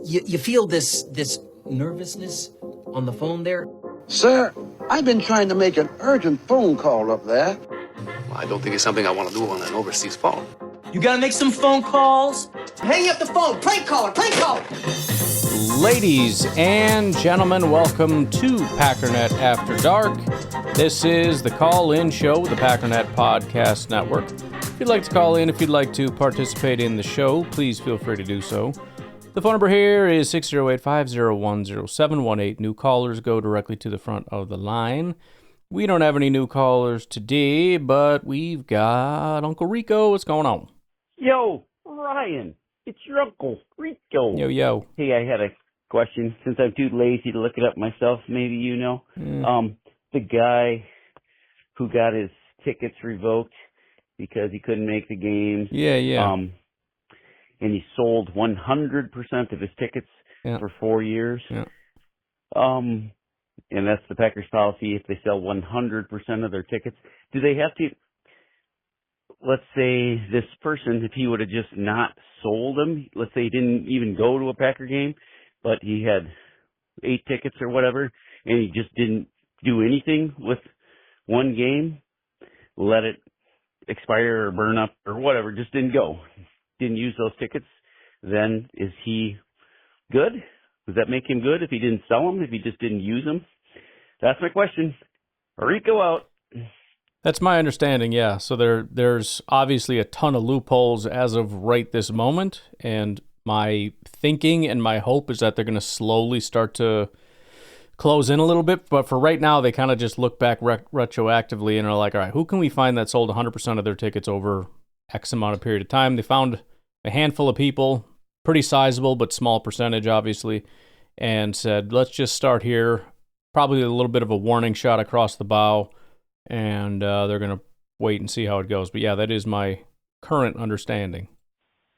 You feel this nervousness on the phone there? Sir, I've been trying to make an urgent phone call up there. Well, I don't think it's something I want to do on an overseas phone. You gotta make some phone calls. Hang up the phone. Prank caller. Prank caller. Ladies and gentlemen, welcome to Packernet After Dark. This is the call-in show with the Packernet Podcast Network. If you'd like to call in, if you'd like to participate in the show, please feel free to do so. The phone number here is 608-501-0718. New callers go directly to the front of the line. We don't have any new callers today, but we've got Uncle Rico. What's going on? Yo, Ryan, it's your Uncle Rico. Yo. Hey, I had a question. Since I'm too lazy to look it up myself, maybe you know. The guy who got his tickets revoked because he couldn't make the game. Yeah. And he sold 100% of his tickets for 4 years. Yeah. And that's the Packers policy. If they sell 100% of their tickets, do they have to? Let's say this person, if he would have just not sold them, let's say he didn't even go to a Packer game, but he had 8 tickets or whatever, and he just didn't do anything with one game, let it expire or burn up or whatever, just didn't go, didn't use those tickets, then is he good? Does that make him good if he didn't sell them, if he just didn't use them? That's my question. Rico out. That's my understanding, yeah. So there's obviously a ton of loopholes as of right this moment, and my thinking and my hope is that they're going to slowly start to close in a little bit, but for right now, they kind of just look back retroactively and are like, all right, who can we find that sold 100% of their tickets over X amount of period of time? They found a handful of people, pretty sizable, but small percentage, obviously, and said, let's just start here. Probably a little bit of a warning shot across the bow, and they're going to wait and see how it goes. But yeah, that is my current understanding.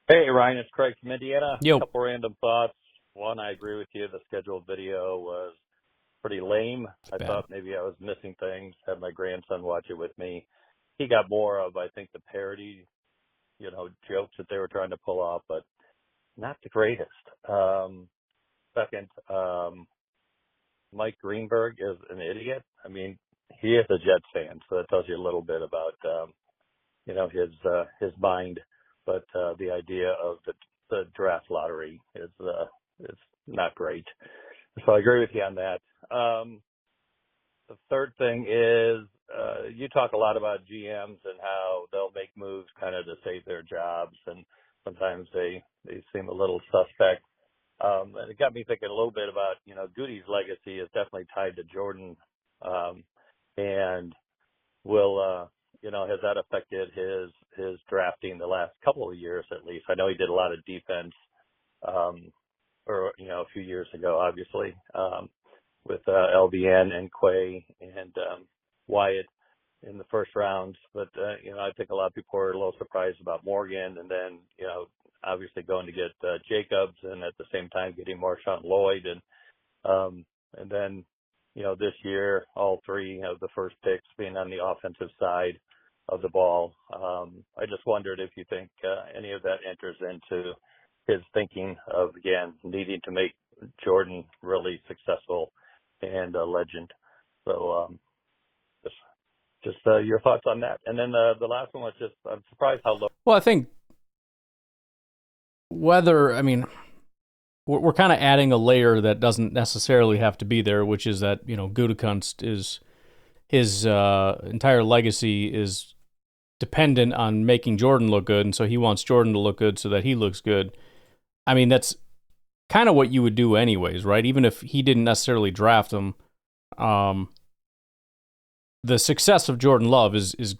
Hey, Ryan, it's Craig from Indiana. Yo. A couple random thoughts. One, I agree with you. The scheduled video was pretty lame. I thought maybe I was missing things. Had my grandson watch it with me. He got more of, I think, the parody, jokes that they were trying to pull off, but not the greatest. Second, Mike Greenberg is an idiot. I mean, he is a Jets fan, so that tells you a little bit about, his mind. But the idea of the draft lottery is not great. So I agree with you on that. The third thing is you talk a lot about GMs and how they'll make moves kind of to save their jobs, and sometimes they seem a little suspect. And it got me thinking a little bit about, Goody's legacy is definitely tied to Jordan. And will, has that affected his drafting the last couple of years at least? I know he did a lot of defense, a few years ago, obviously, with LBN and Quay and Wyatt in the first rounds. But, I think a lot of people are a little surprised about Morgan, and then, obviously going to get Jacobs, and at the same time getting Marshawn Lloyd. And then, this year, all 3 of the first picks being on the offensive side of the ball. I just wondered if you think any of that enters into his thinking of, again, needing to make Jordan really successful and a legend. So just your thoughts on that. And then the last one was just, I'm surprised how low. Well, I think we're kind of adding a layer that doesn't necessarily have to be there, which is that, Gutekunst is his entire legacy is dependent on making Jordan look good, and so he wants Jordan to look good so that he looks good. I mean, that's kind of what you would do anyways, right? Even if he didn't necessarily draft him, the success of Jordan Love is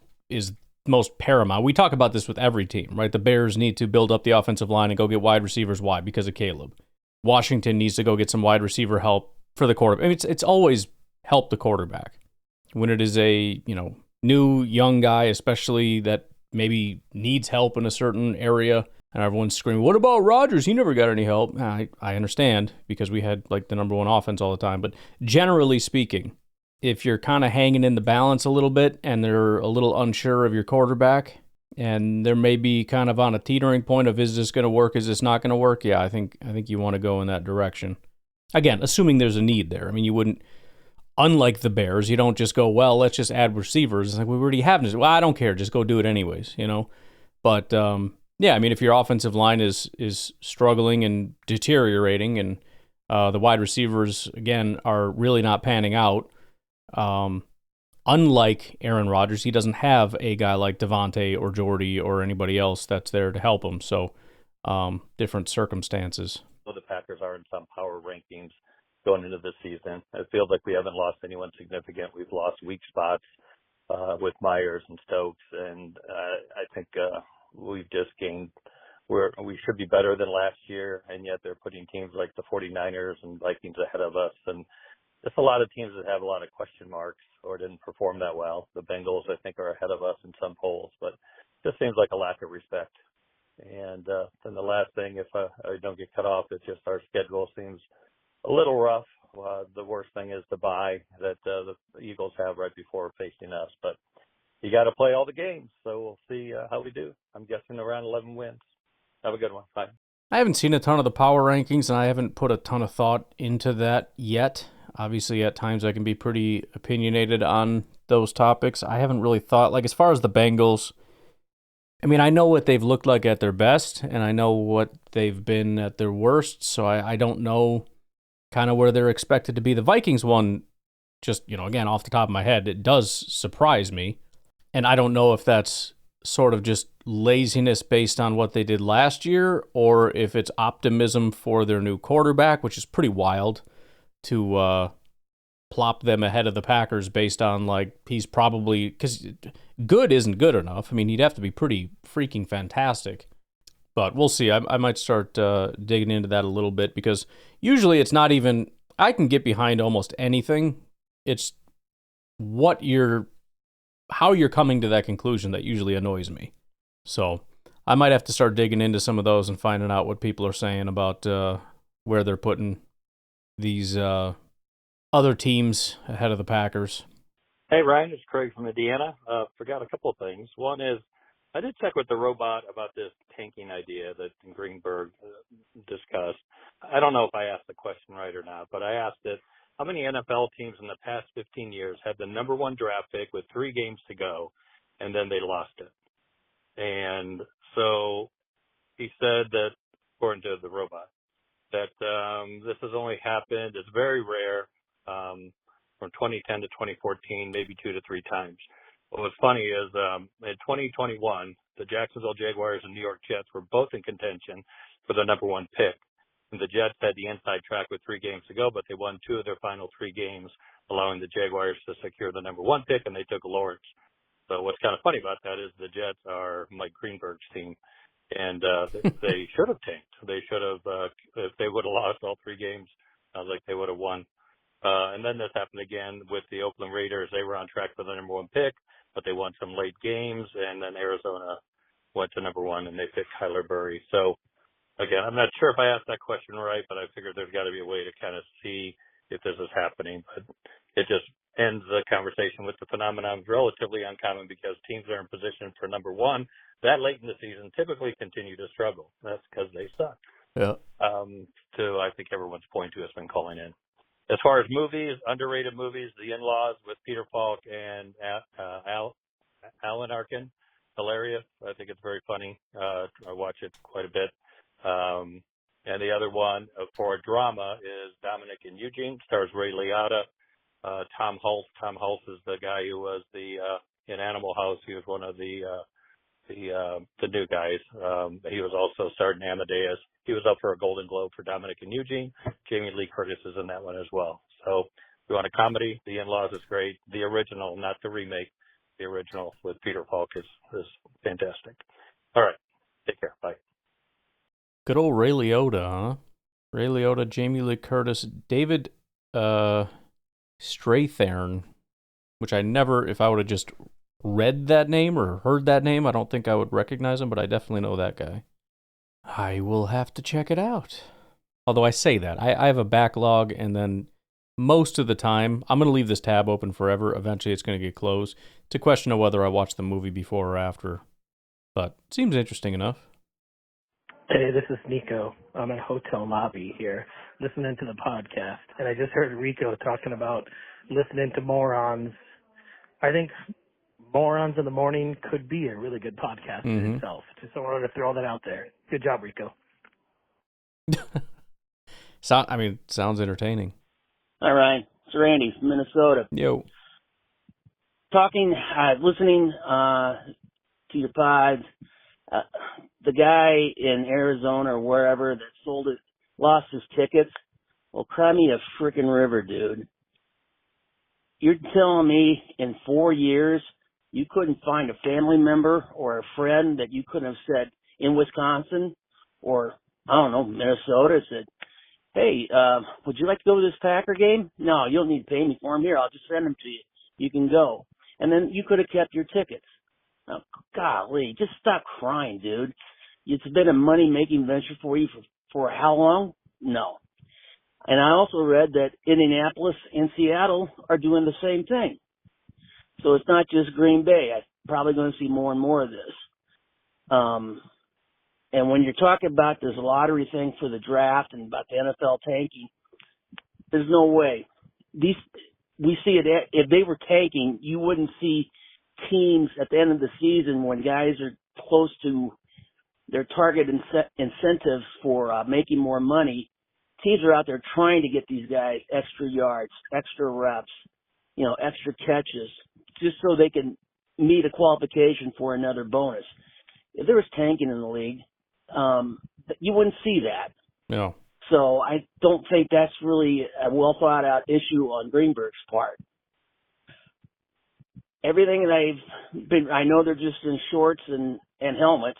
most paramount. We talk about this with every team, right? The Bears need to build up the offensive line and go get wide receivers. Why? Because of Caleb. Washington needs to go get some wide receiver help for the quarterback. I mean, it's always help the quarterback. When it is a, new young guy, especially that maybe needs help in a certain area, and everyone's screaming, what about Rodgers? He never got any help. I understand, because we had the number one offense all the time. But generally speaking, if you're kind of hanging in the balance a little bit and they're a little unsure of your quarterback, and there may be kind of on a teetering point of, is this going to work? Is this not going to work? Yeah, I think you want to go in that direction. Again, assuming there's a need there. I mean, you wouldn't, unlike the Bears, you don't just go, well, let's just add receivers. It's like, we already have this. Well, I don't care. Just go do it anyways, But, yeah, I mean, if your offensive line is struggling and deteriorating and the wide receivers, again, are really not panning out, unlike Aaron Rodgers, he doesn't have a guy like Devontae or Jordy or anybody else that's there to help him. So, different circumstances. So the Packers are in some power rankings going into this season. It feels like we haven't lost anyone significant. We've lost weak spots with Myers and Stokes, and I think we've just gained. We should be better than last year, and yet they're putting teams like the 49ers and Vikings ahead of us. And there's a lot of teams that have a lot of question marks or didn't perform that well. The Bengals, I think, are ahead of us in some polls, but it just seems like a lack of respect. And then the last thing, if I don't get cut off, it's just our schedule seems a little rough. The worst thing is the bye that the Eagles have right before facing us. But you got to play all the games, so we'll see how we do. I'm guessing around 11 wins. Have a good one. Bye. I haven't seen a ton of the power rankings, and I haven't put a ton of thought into that yet. Obviously, at times I can be pretty opinionated on those topics. I haven't really thought, like, as far as the Bengals, I mean, I know what they've looked like at their best, and I know what they've been at their worst, so I don't know kind of where they're expected to be. The Vikings one, just, again, off the top of my head, it does surprise me, and I don't know if that's sort of just laziness based on what they did last year, or if it's optimism for their new quarterback, which is pretty wild to plop them ahead of the Packers based on, like, he's probably, because good isn't good enough. I mean, he'd have to be pretty freaking fantastic. But we'll see. I might start digging into that a little bit, because usually it's not even, I can get behind almost anything. It's how you're coming to that conclusion that usually annoys me. So I might have to start digging into some of those and finding out what people are saying about where they're putting these other teams ahead of the Packers. Hey, Ryan, it's Craig from Indiana. Forgot a couple of things. One is, I did check with the robot about this tanking idea that Greenberg discussed. I don't know if I asked the question right or not, but I asked it, how many NFL teams in the past 15 years had the number one draft pick with 3 games to go, and then they lost it? And so he said that, according to the robot, that this has only happened, it's very rare, from 2010 to 2014, maybe 2 to 3 times. What was funny is in 2021, the Jacksonville Jaguars and New York Jets were both in contention for the number one pick. And the Jets had the inside track with 3 games to go, but they won 2 of their final 3 games, allowing the Jaguars to secure the number one pick, and they took Lawrence. So what's kind of funny about that is the Jets are Mike Greenberg's team, and they should have tanked. They should have, if they would have lost all 3 games, sounds like they would have won. And then this happened again with the Oakland Raiders. They were on track for the number one pick, but they won some late games, and then Arizona went to number one, and they picked Kyler Murray. So, again, I'm not sure if I asked that question right, but I figured there's got to be a way to kind of see if this is happening. But it just ends the conversation with the phenomenon relatively uncommon, because teams that are in position for number one that late in the season typically continue to struggle. That's because they suck. Yeah. To, I think, everyone's point who has been calling in. As far as movies, underrated movies, The In-Laws with Peter Falk and Alan Arkin, hilarious. I think it's very funny. I watch it quite a bit. And the other one for a drama is Dominic and Eugene, stars Ray Liotta, Tom Hulse. Tom Hulse is the guy who was in Animal House. He was one of the new guys. He was also starred in Amadeus. He was up for a Golden Globe for Dominic and Eugene. Jamie Lee Curtis is in that one as well. So if you want a comedy, The In-Laws is great. The original, not the remake, the original with Peter Falk is fantastic. All right. Take care. Bye. Good old Ray Liotta, huh? Ray Liotta, Jamie Lee Curtis, David Strathairn, which I never, if I would have just read that name or heard that name, I don't think I would recognize him, but I definitely know that guy. I will have to check it out. Although I say that, I have a backlog, and then most of the time, I'm going to leave this tab open forever. Eventually, it's going to get closed. It's a question of whether I watch the movie before or after. But it seems interesting enough. Hey, this is Nico. I'm in a hotel lobby here listening to the podcast, and I just heard Rico talking about listening to morons. I think Morons in the Morning could be a really good podcast in itself. Just wanted to throw that out there. Good job, Rico. Sounds entertaining. All right. It's Randy from Minnesota. Yo. Listening to your pods. The guy in Arizona or wherever that lost his tickets. Well, cry me a frickin' river, dude. You're telling me in 4 years you couldn't find a family member or a friend that you couldn't have said in Wisconsin or, I don't know, Minnesota said, hey, would you like to go to this Packer game? No, you don't need to pay me for them. Here, I'll just send them to you. You can go. And then you could have kept your tickets. Oh, golly, just stop crying, dude. It's been a money-making venture for you for how long? No. And I also read that Indianapolis and Seattle are doing the same thing. So it's not just Green Bay. I'm probably going to see more and more of this. And when you're talking about this lottery thing for the draft and about the NFL tanking, there's no way. We see it. If they were tanking, you wouldn't see teams at the end of the season when guys are close to their target incentives for making more money. Teams are out there trying to get these guys extra yards, extra reps, extra catches, just so they can meet a qualification for another bonus. If there was tanking in the league, you wouldn't see that. No. So I don't think that's really a well thought out issue on Greenberg's part. Everything that I know they're just in shorts and helmets,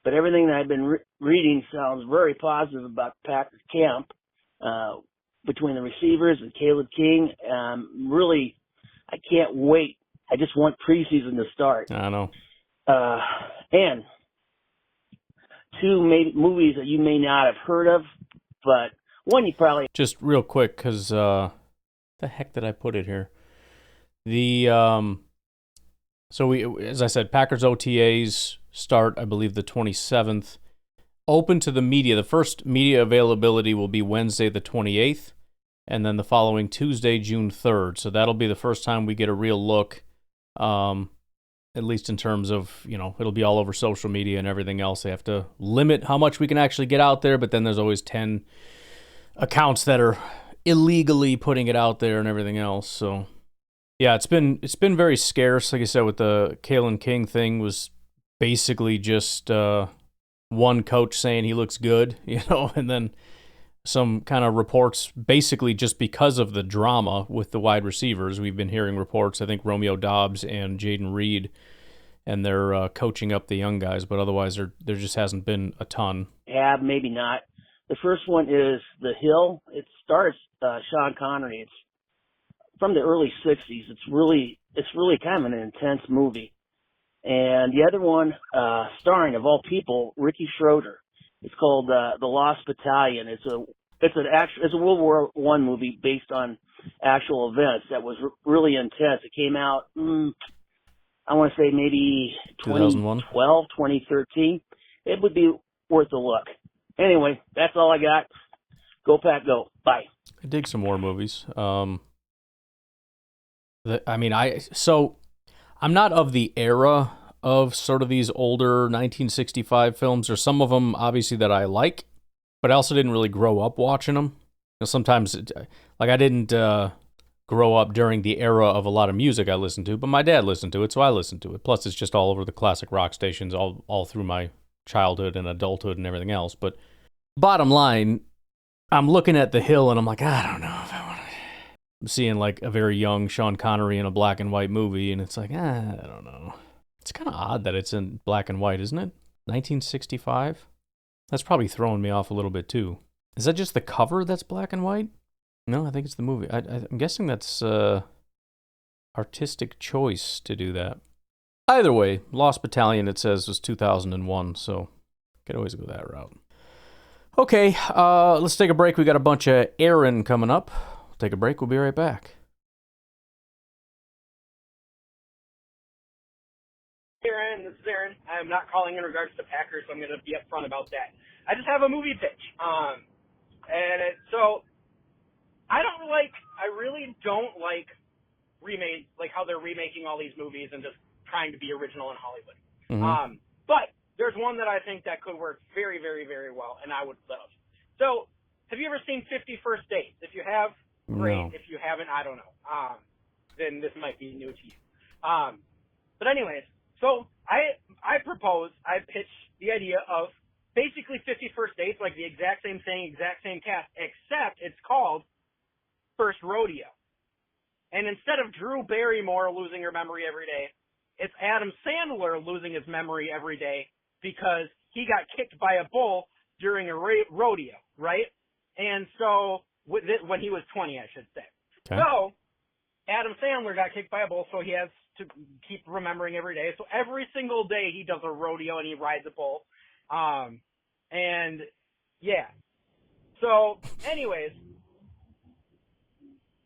but everything that I've been reading sounds very positive about Packer camp, between the receivers and Caleb King. Really, I can't wait. I just want preseason to start. I know. And two movies that you may not have heard of, but one you probably... Just real quick, because the heck did I put it here? As I said, Packers OTAs start, I believe, the 27th. Open to the media. The first media availability will be Wednesday the 28th, and then the following Tuesday, June 3rd. So that'll be the first time we get a real look, at least in terms of, it'll be all over social media and everything else. They have to limit how much we can actually get out there, but then there's always 10 accounts that are illegally putting it out there and everything else. So, yeah, it's been very scarce. Like I said, with the Kalen King thing was basically just one coach saying he looks good, and then some kind of reports basically just because of the drama with the wide receivers. We've been hearing reports, I think Romeo Dobbs and Jaden Reed, and they're coaching up the young guys, but otherwise there just hasn't been a ton. Yeah, maybe not. The first one is The Hill. It stars Sean Connery. It's from the early 60s. It's really kind of an intense movie. And the other one, starring, of all people, Ricky Schroeder. It's called The Lost Battalion. It's a World War I movie based on actual events that was really intense. It came out, I want to say maybe 2012, 2013. It would be worth a look. Anyway, that's all I got. Go Pack, go. Bye. I dig some war movies. I'm not of the era of sort of these older 1965 films. There's some of them, obviously, that I like, but I also didn't really grow up watching them. Sometimes, I didn't grow up during the era of a lot of music I listened to, but my dad listened to it, so I listened to it. Plus, it's just all over the classic rock stations all through my childhood and adulthood and everything else. But bottom line, I'm looking at The Hill, and I'm like, I don't know if I want to... I'm seeing, a very young Sean Connery in a black and white movie, and it's like, I don't know. It's kind of odd that it's in black and white, isn't it? 1965? That's probably throwing me off a little bit, too. Is that just the cover that's black and white? No, I think it's the movie. I'm guessing that's artistic choice to do that. Either way, Lost Battalion, it says, was 2001, so could always go that route. Okay, let's take a break. We got a bunch of Aaron coming up. We'll take a break. We'll be right back. Hey Ryan, this is Aaron. I I'm not calling in regards to Packers, so I'm going to be upfront about that. I just have a movie pitch. So I really don't like how they're remaking all these movies and just trying to be original in Hollywood. Mm-hmm. But there's one that I think that could work very, very, very well, and I would love. So, have you ever seen 50 First Dates? If you have, great. No. If you haven't, I don't know. Then this might be new to you. But anyways, so I pitch the idea of basically 50 First Dates, like the exact same thing, exact same cast, except it's called First Rodeo. And instead of Drew Barrymore losing her memory every day, it's Adam Sandler losing his memory every day because he got kicked by a bull during a rodeo, right? And so, when he was 20, I should say. Okay. So, Adam Sandler got kicked by a bull, so he has to keep remembering every day. So every single day he does a rodeo and he rides a bull. And yeah. So anyways,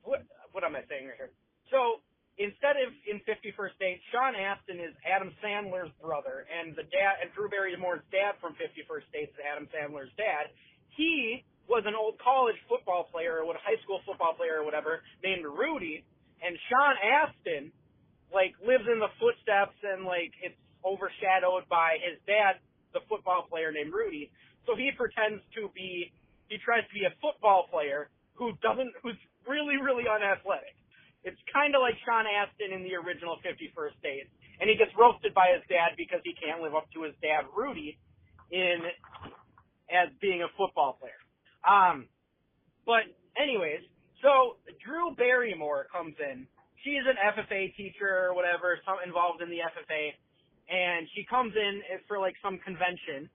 what am I saying right here? So instead of in 50 First Dates, Sean Astin is Adam Sandler's brother, and Drew Barrymore's dad from 50 First Dates is Adam Sandler's dad. He was an old college football player, or high school football player or whatever, named Rudy, and Sean Astin lives in the footsteps and it's overshadowed by his dad, the football player named Rudy. So he tries to be a football player who's really, really unathletic. It's kind of like Sean Astin in the original 50 First Dates, and he gets roasted by his dad because he can't live up to his dad Rudy as being a football player. But anyways, so Drew Barrymore comes in. She's an FFA teacher or whatever, involved in the FFA, and she comes in for some convention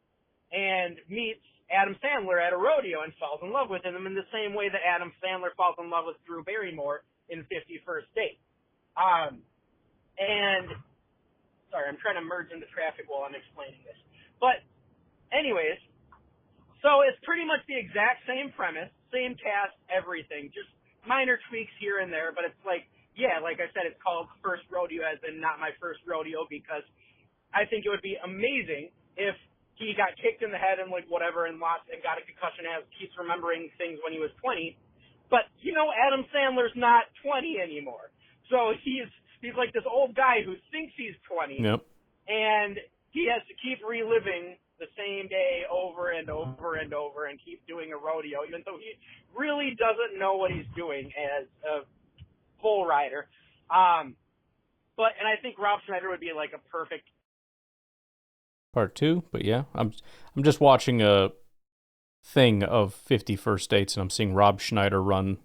and meets Adam Sandler at a rodeo and falls in love with him in the same way that Adam Sandler falls in love with Drew Barrymore in 50 First Dates. And sorry, I'm trying to merge into traffic while I'm explaining this. But anyways, so it's pretty much the exact same premise, same cast, everything, just minor tweaks here and there, but it's like I said, it's called First Rodeo as in not my first rodeo, because I think it would be amazing if he got kicked in the head and whatever and got a concussion and keeps remembering things when he was 20. But, Adam Sandler's not 20 anymore. So he's like this old guy who thinks he's 20. Yep. And he has to keep reliving the same day over and over and over and keep doing a rodeo, even though he really doesn't know what he's doing as a bull rider. And I think Rob Schneider would be a perfect Part 2, but yeah, I'm just watching a thing of 50 First Dates, and I'm seeing Rob Schneider run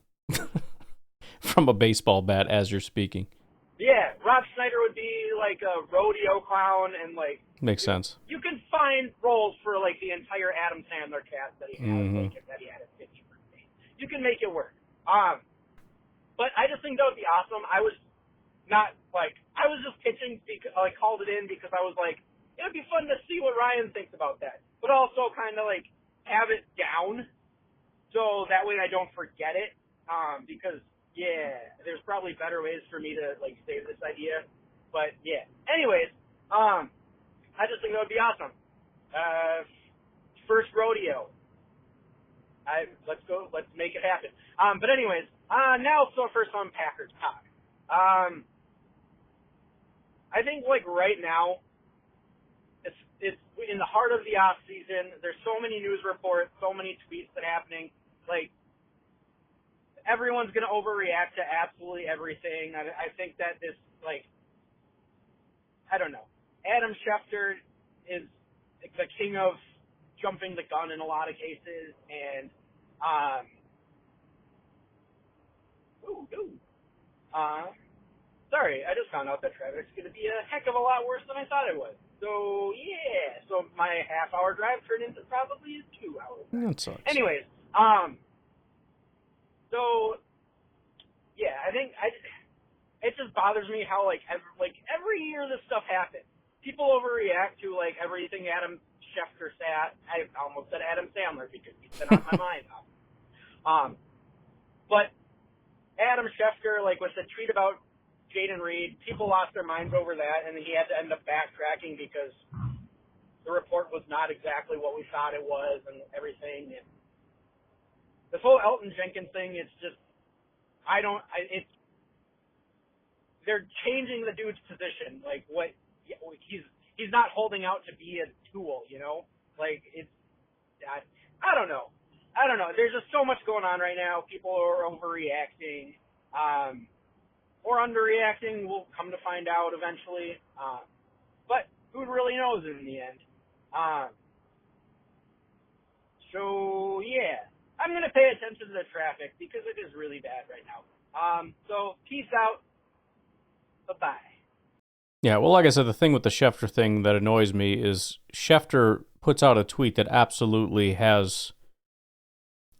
from a baseball bat as you're speaking. Yeah, Rob Schneider would be a rodeo clown, and makes sense. You can find roles for the entire Adam Sandler cast that he has, that he had at 50 First Dates. You can make it work. But I just think that would be awesome. I was just pitching because called it in because I was it would be fun to see what Ryan thinks about that, but also kind of have it down so that way I don't forget it. Because there's probably better ways for me to save this idea, but yeah. Anyways, I just think that would be awesome. First Rodeo. Let's go. Let's make it happen. But anyways, now for some Packers talk. I think right now, it's in the heart of the off season. There's so many news reports, so many tweets that are happening. Everyone's gonna overreact to absolutely everything. I think that this I don't know. Adam Schefter is the king of jumping the gun in a lot of cases, and sorry, I just found out that traffic's going to be a heck of a lot worse than I thought it was. So, yeah. So, my half-hour drive turned into probably a 2-hour drive. That sucks. Anyways, so, yeah, I think it just bothers me how, every year this stuff happens. People overreact to, everything Adam Schefter said. I almost said Adam Sandler because he's been on my mind. But Adam Schefter, with the tweet about Jaden Reed, people lost their minds over that, and he had to end up backtracking because the report was not exactly what we thought it was and everything. And this whole Elton Jenkins thing, it's just, they're changing the dude's position. Like, he's not holding out to be a tool, you know? Like, I don't know. There's just so much going on right now. People are overreacting, or underreacting. We'll come to find out eventually. But who really knows in the end? So yeah, I'm gonna pay attention to the traffic because it is really bad right now. So peace out. Bye-bye. Yeah, well, like I said, the thing with the Schefter thing that annoys me is Schefter puts out a tweet that absolutely has,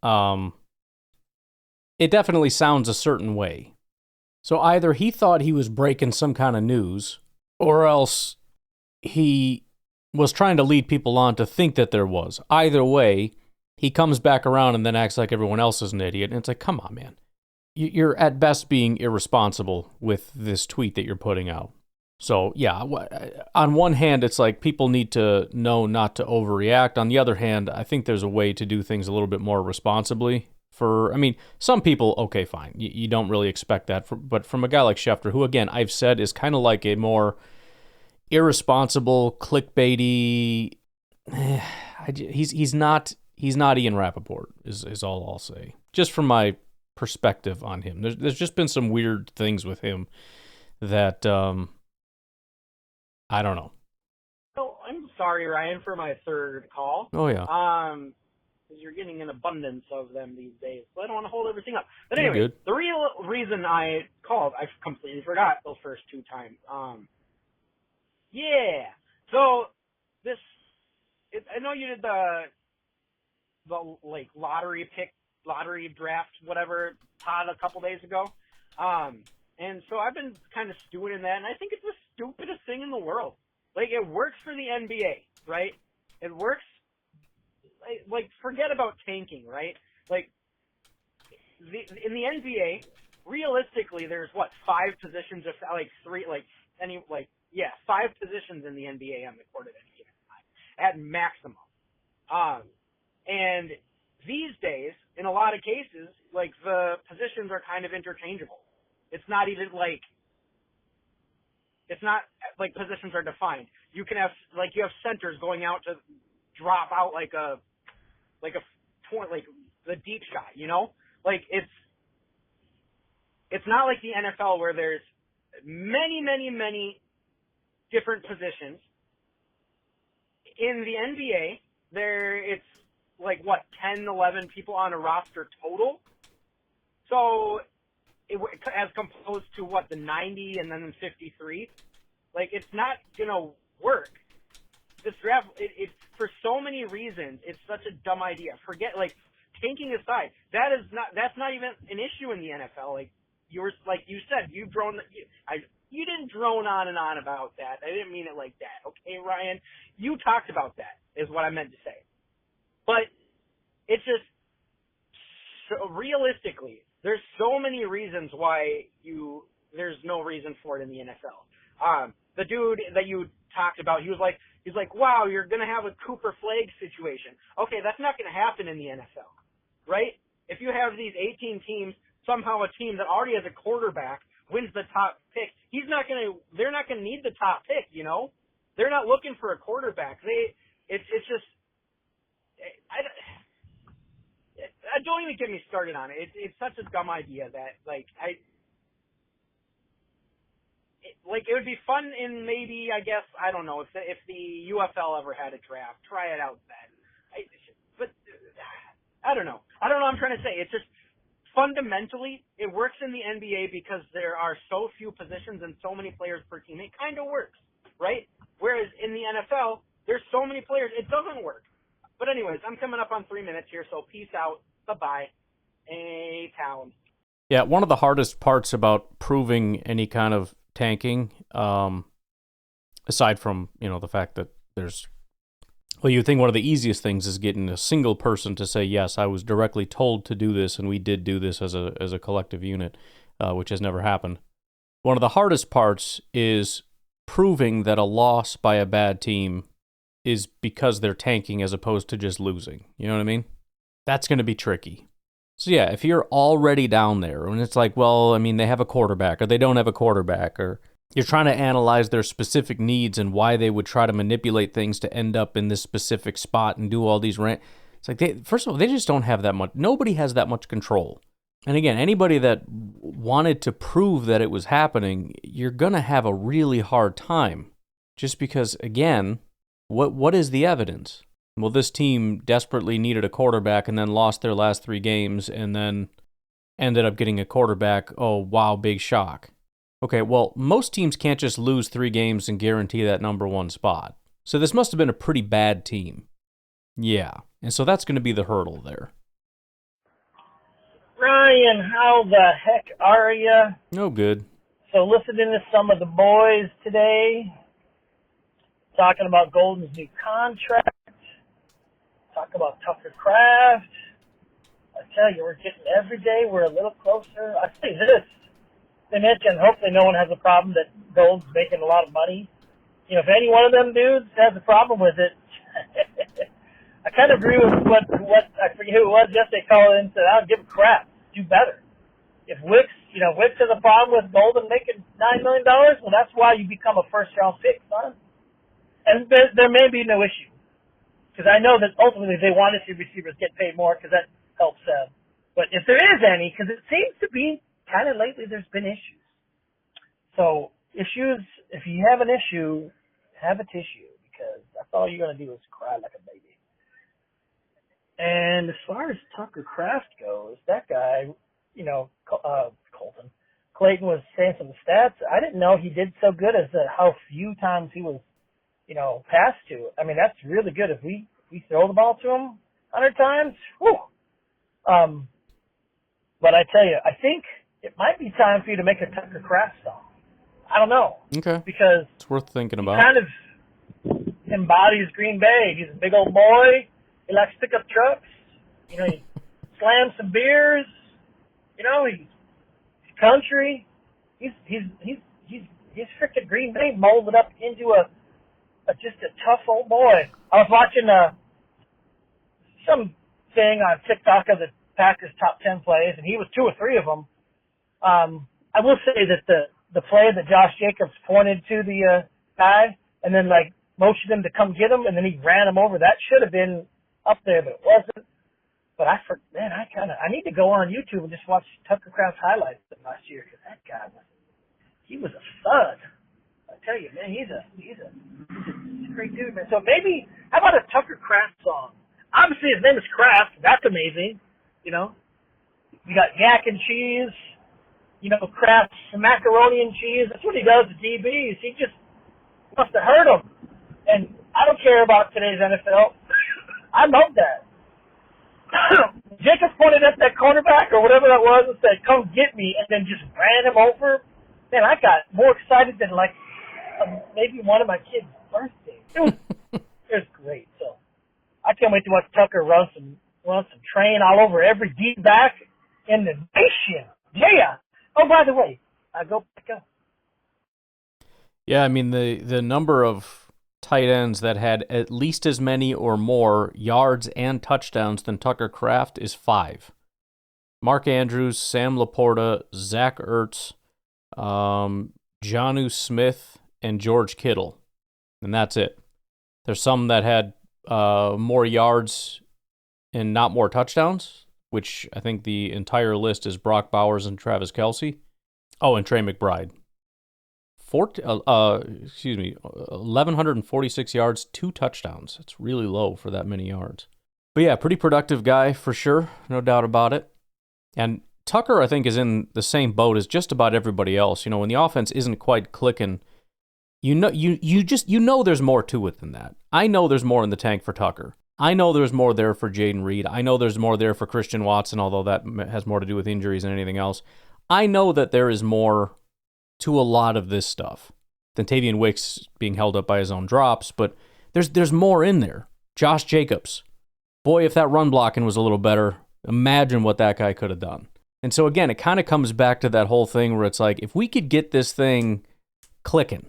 it definitely sounds a certain way. So either he thought he was breaking some kind of news, or else he was trying to lead people on to think that there was. Either way, he comes back around and then acts like everyone else is an idiot. And it's like, come on, man. You're at best being irresponsible with this tweet that you're putting out. So, yeah, on one hand, it's like people need to know not to overreact. On the other hand, I think there's a way to do things a little bit more responsibly. Some people, okay, fine. You don't really expect that. But from a guy like Schefter, who, again, I've said is kind of like a more irresponsible, clickbaity... He's not Ian Rappaport, is all I'll say. Just from my perspective on him. There's just been some weird things with him that... I don't know. So I'm sorry, Ryan, for my third call. Oh, yeah. Because you're getting an abundance of them these days. So I don't want to hold everything up. But anyway, the real reason I called, I completely forgot those first two times. Yeah. So I know you did the like lottery draft, whatever, pod a couple days ago. And so I've been kind of stewing in that, and I think it's the stupidest thing in the world. Like, it works for the NBA, right? It works, like forget about tanking, right? Like, in the NBA, realistically, there's, five positions, five positions in the NBA on the court at any given time, at maximum. And these days, in a lot of cases, like, the positions are kind of interchangeable. It's not even like positions are defined. You can have centers going out to drop out like the deep shot, you know? Like, it's not like the NFL where there's many, many, many different positions. In the NBA, it's 10, 11 people on a roster total. So as opposed to the 90 and then 53, it's not gonna work. This draft, it's for so many reasons, it's such a dumb idea. Forget, tanking aside, that's not even an issue in the NFL. You said, you didn't drone on and on about that. I didn't mean it like that. Okay, Ryan, you talked about that is what I meant to say. But it's just, so realistically, there's so many reasons why there's no reason for it in the NFL. The dude that you talked about, he's like, wow, you're going to have a Cooper Flagg situation. Okay, that's not going to happen in the NFL, right? If you have these 18 teams, somehow a team that already has a quarterback wins the top pick, they're not going to need the top pick, you know? They're not looking for a quarterback. It's just, don't even get me started on it. It's such a dumb idea that, it would be fun in maybe, I guess, I don't know, if the UFL ever had a draft, try it out then. But I don't know. I don't know what I'm trying to say. It's just, fundamentally, it works in the NBA because there are so few positions and so many players per team. It kind of works, right? Whereas in the NFL, there's so many players, it doesn't work. But anyways, I'm coming up on 3 minutes here, so peace out. Bye-bye. A-town. Yeah, one of the hardest parts about proving any kind of tanking, aside from, the fact that you think one of the easiest things is getting a single person to say, yes, I was directly told to do this, and we did do this as a collective unit, which has never happened. One of the hardest parts is proving that a loss by a bad team is because they're tanking as opposed to just losing. You know what I mean? That's going to be tricky. So yeah, if you're already down there and it's like, well, I mean, they have a quarterback or they don't have a quarterback, or you're trying to analyze their specific needs and why they would try to manipulate things to end up in this specific spot and do all these it's like, first of all, they just don't have that much. Nobody has that much control. And again, anybody that wanted to prove that it was happening, you're going to have a really hard time. Just because, again, what is the evidence? Well, this team desperately needed a quarterback and then lost their last 3 games and then ended up getting a quarterback. Oh, wow, big shock. Okay, well, most teams can't just lose 3 games and guarantee that number 1 spot. So this must have been a pretty bad team. Yeah, and so that's going to be the hurdle there. Ryan, how the heck are you? No good. So listening to some of the boys today, talking about Golden's new contract, talking about Tucker Craft. I tell you, we're getting every day, we're a little closer. I say this, they mentioned hopefully no one has a problem that Gold's making a lot of money. You know, if any one of them dudes has a problem with it, I kind of agree with what I forget who it was yesterday called in and said, I don't give a crap. Do better. If Wicks has a problem with Golden making $9 million, well, that's why you become a first-round pick, son. And there may be no issue. Because I know that ultimately they want to see receivers get paid more because that helps them. But if there is any, because it seems to be kind of lately there's been issues. So issues, if you have an issue, have a tissue, because that's all you're going to do is cry like a baby. And as far as Tucker Craft goes, that guy, Clayton was saying some stats. I didn't know he did so good as how few times he was, passed to. I mean, that's really good. If we throw the ball to him 100 times, whew. But I tell you, I think it might be time for you to make a Tucker Craft song. I don't know. Okay. Because it's worth thinking about. He kind of embodies Green Bay. He's a big old boy. He likes to pick up trucks. He slams some beers. He's country. He's freaking Green Bay molded up into just a tough old boy. I was watching some thing on TikTok of the Packers' top 10 plays, and he was 2 or 3 of them. I will say that the play that Josh Jacobs pointed to the guy and then motioned him to come get him, and then he ran him over, that should have been up there, but it wasn't. But I need to go on YouTube and just watch Tucker Craft's highlights of last year, because that guy was a stud. I tell you, man, he's a great dude, man. So maybe, how about a Tucker Craft song? Obviously, his name is Kraft. That's amazing. You got yak and cheese. Kraft's macaroni and cheese. That's what he does to DBs. He just wants to hurt them. And I don't care about today's NFL. I love that. Jacobs pointed at that cornerback or whatever that was and said, come get me, and then just ran him over. Man, I got more excited than maybe one of my kids' birthdays. It was great. So I can't wait to watch Tucker run some train all over every deep back in the nation. Yeah. Oh, by the way, go back up. Yeah, I mean the number of tight ends that had at least as many or more yards and touchdowns than Tucker Craft is 5. Mark Andrews, Sam Laporta, Zach Ertz, Jonnu Smith, and George Kittle. And that's it. There's some that had more yards and not more touchdowns, which I think the entire list is Brock Bowers and Travis Kelce. Oh, and Trey McBride. 1,146 yards, 2 touchdowns. It's really low for that many yards. But yeah, pretty productive guy for sure, no doubt about it. And Tucker, I think, is in the same boat as just about everybody else. When the offense isn't quite clicking, you know there's more to it than that. I know there's more in the tank for Tucker. I know there's more there for Jaden Reed. I know there's more there for Christian Watson, although that has more to do with injuries than anything else. I know that there is more to a lot of this stuff than Tavian Wicks being held up by his own drops, but there's more in there. Josh Jacobs. Boy, if that run blocking was a little better, imagine what that guy could have done. And so again, it kind of comes back to that whole thing where it's like, if we could get this thing clicking,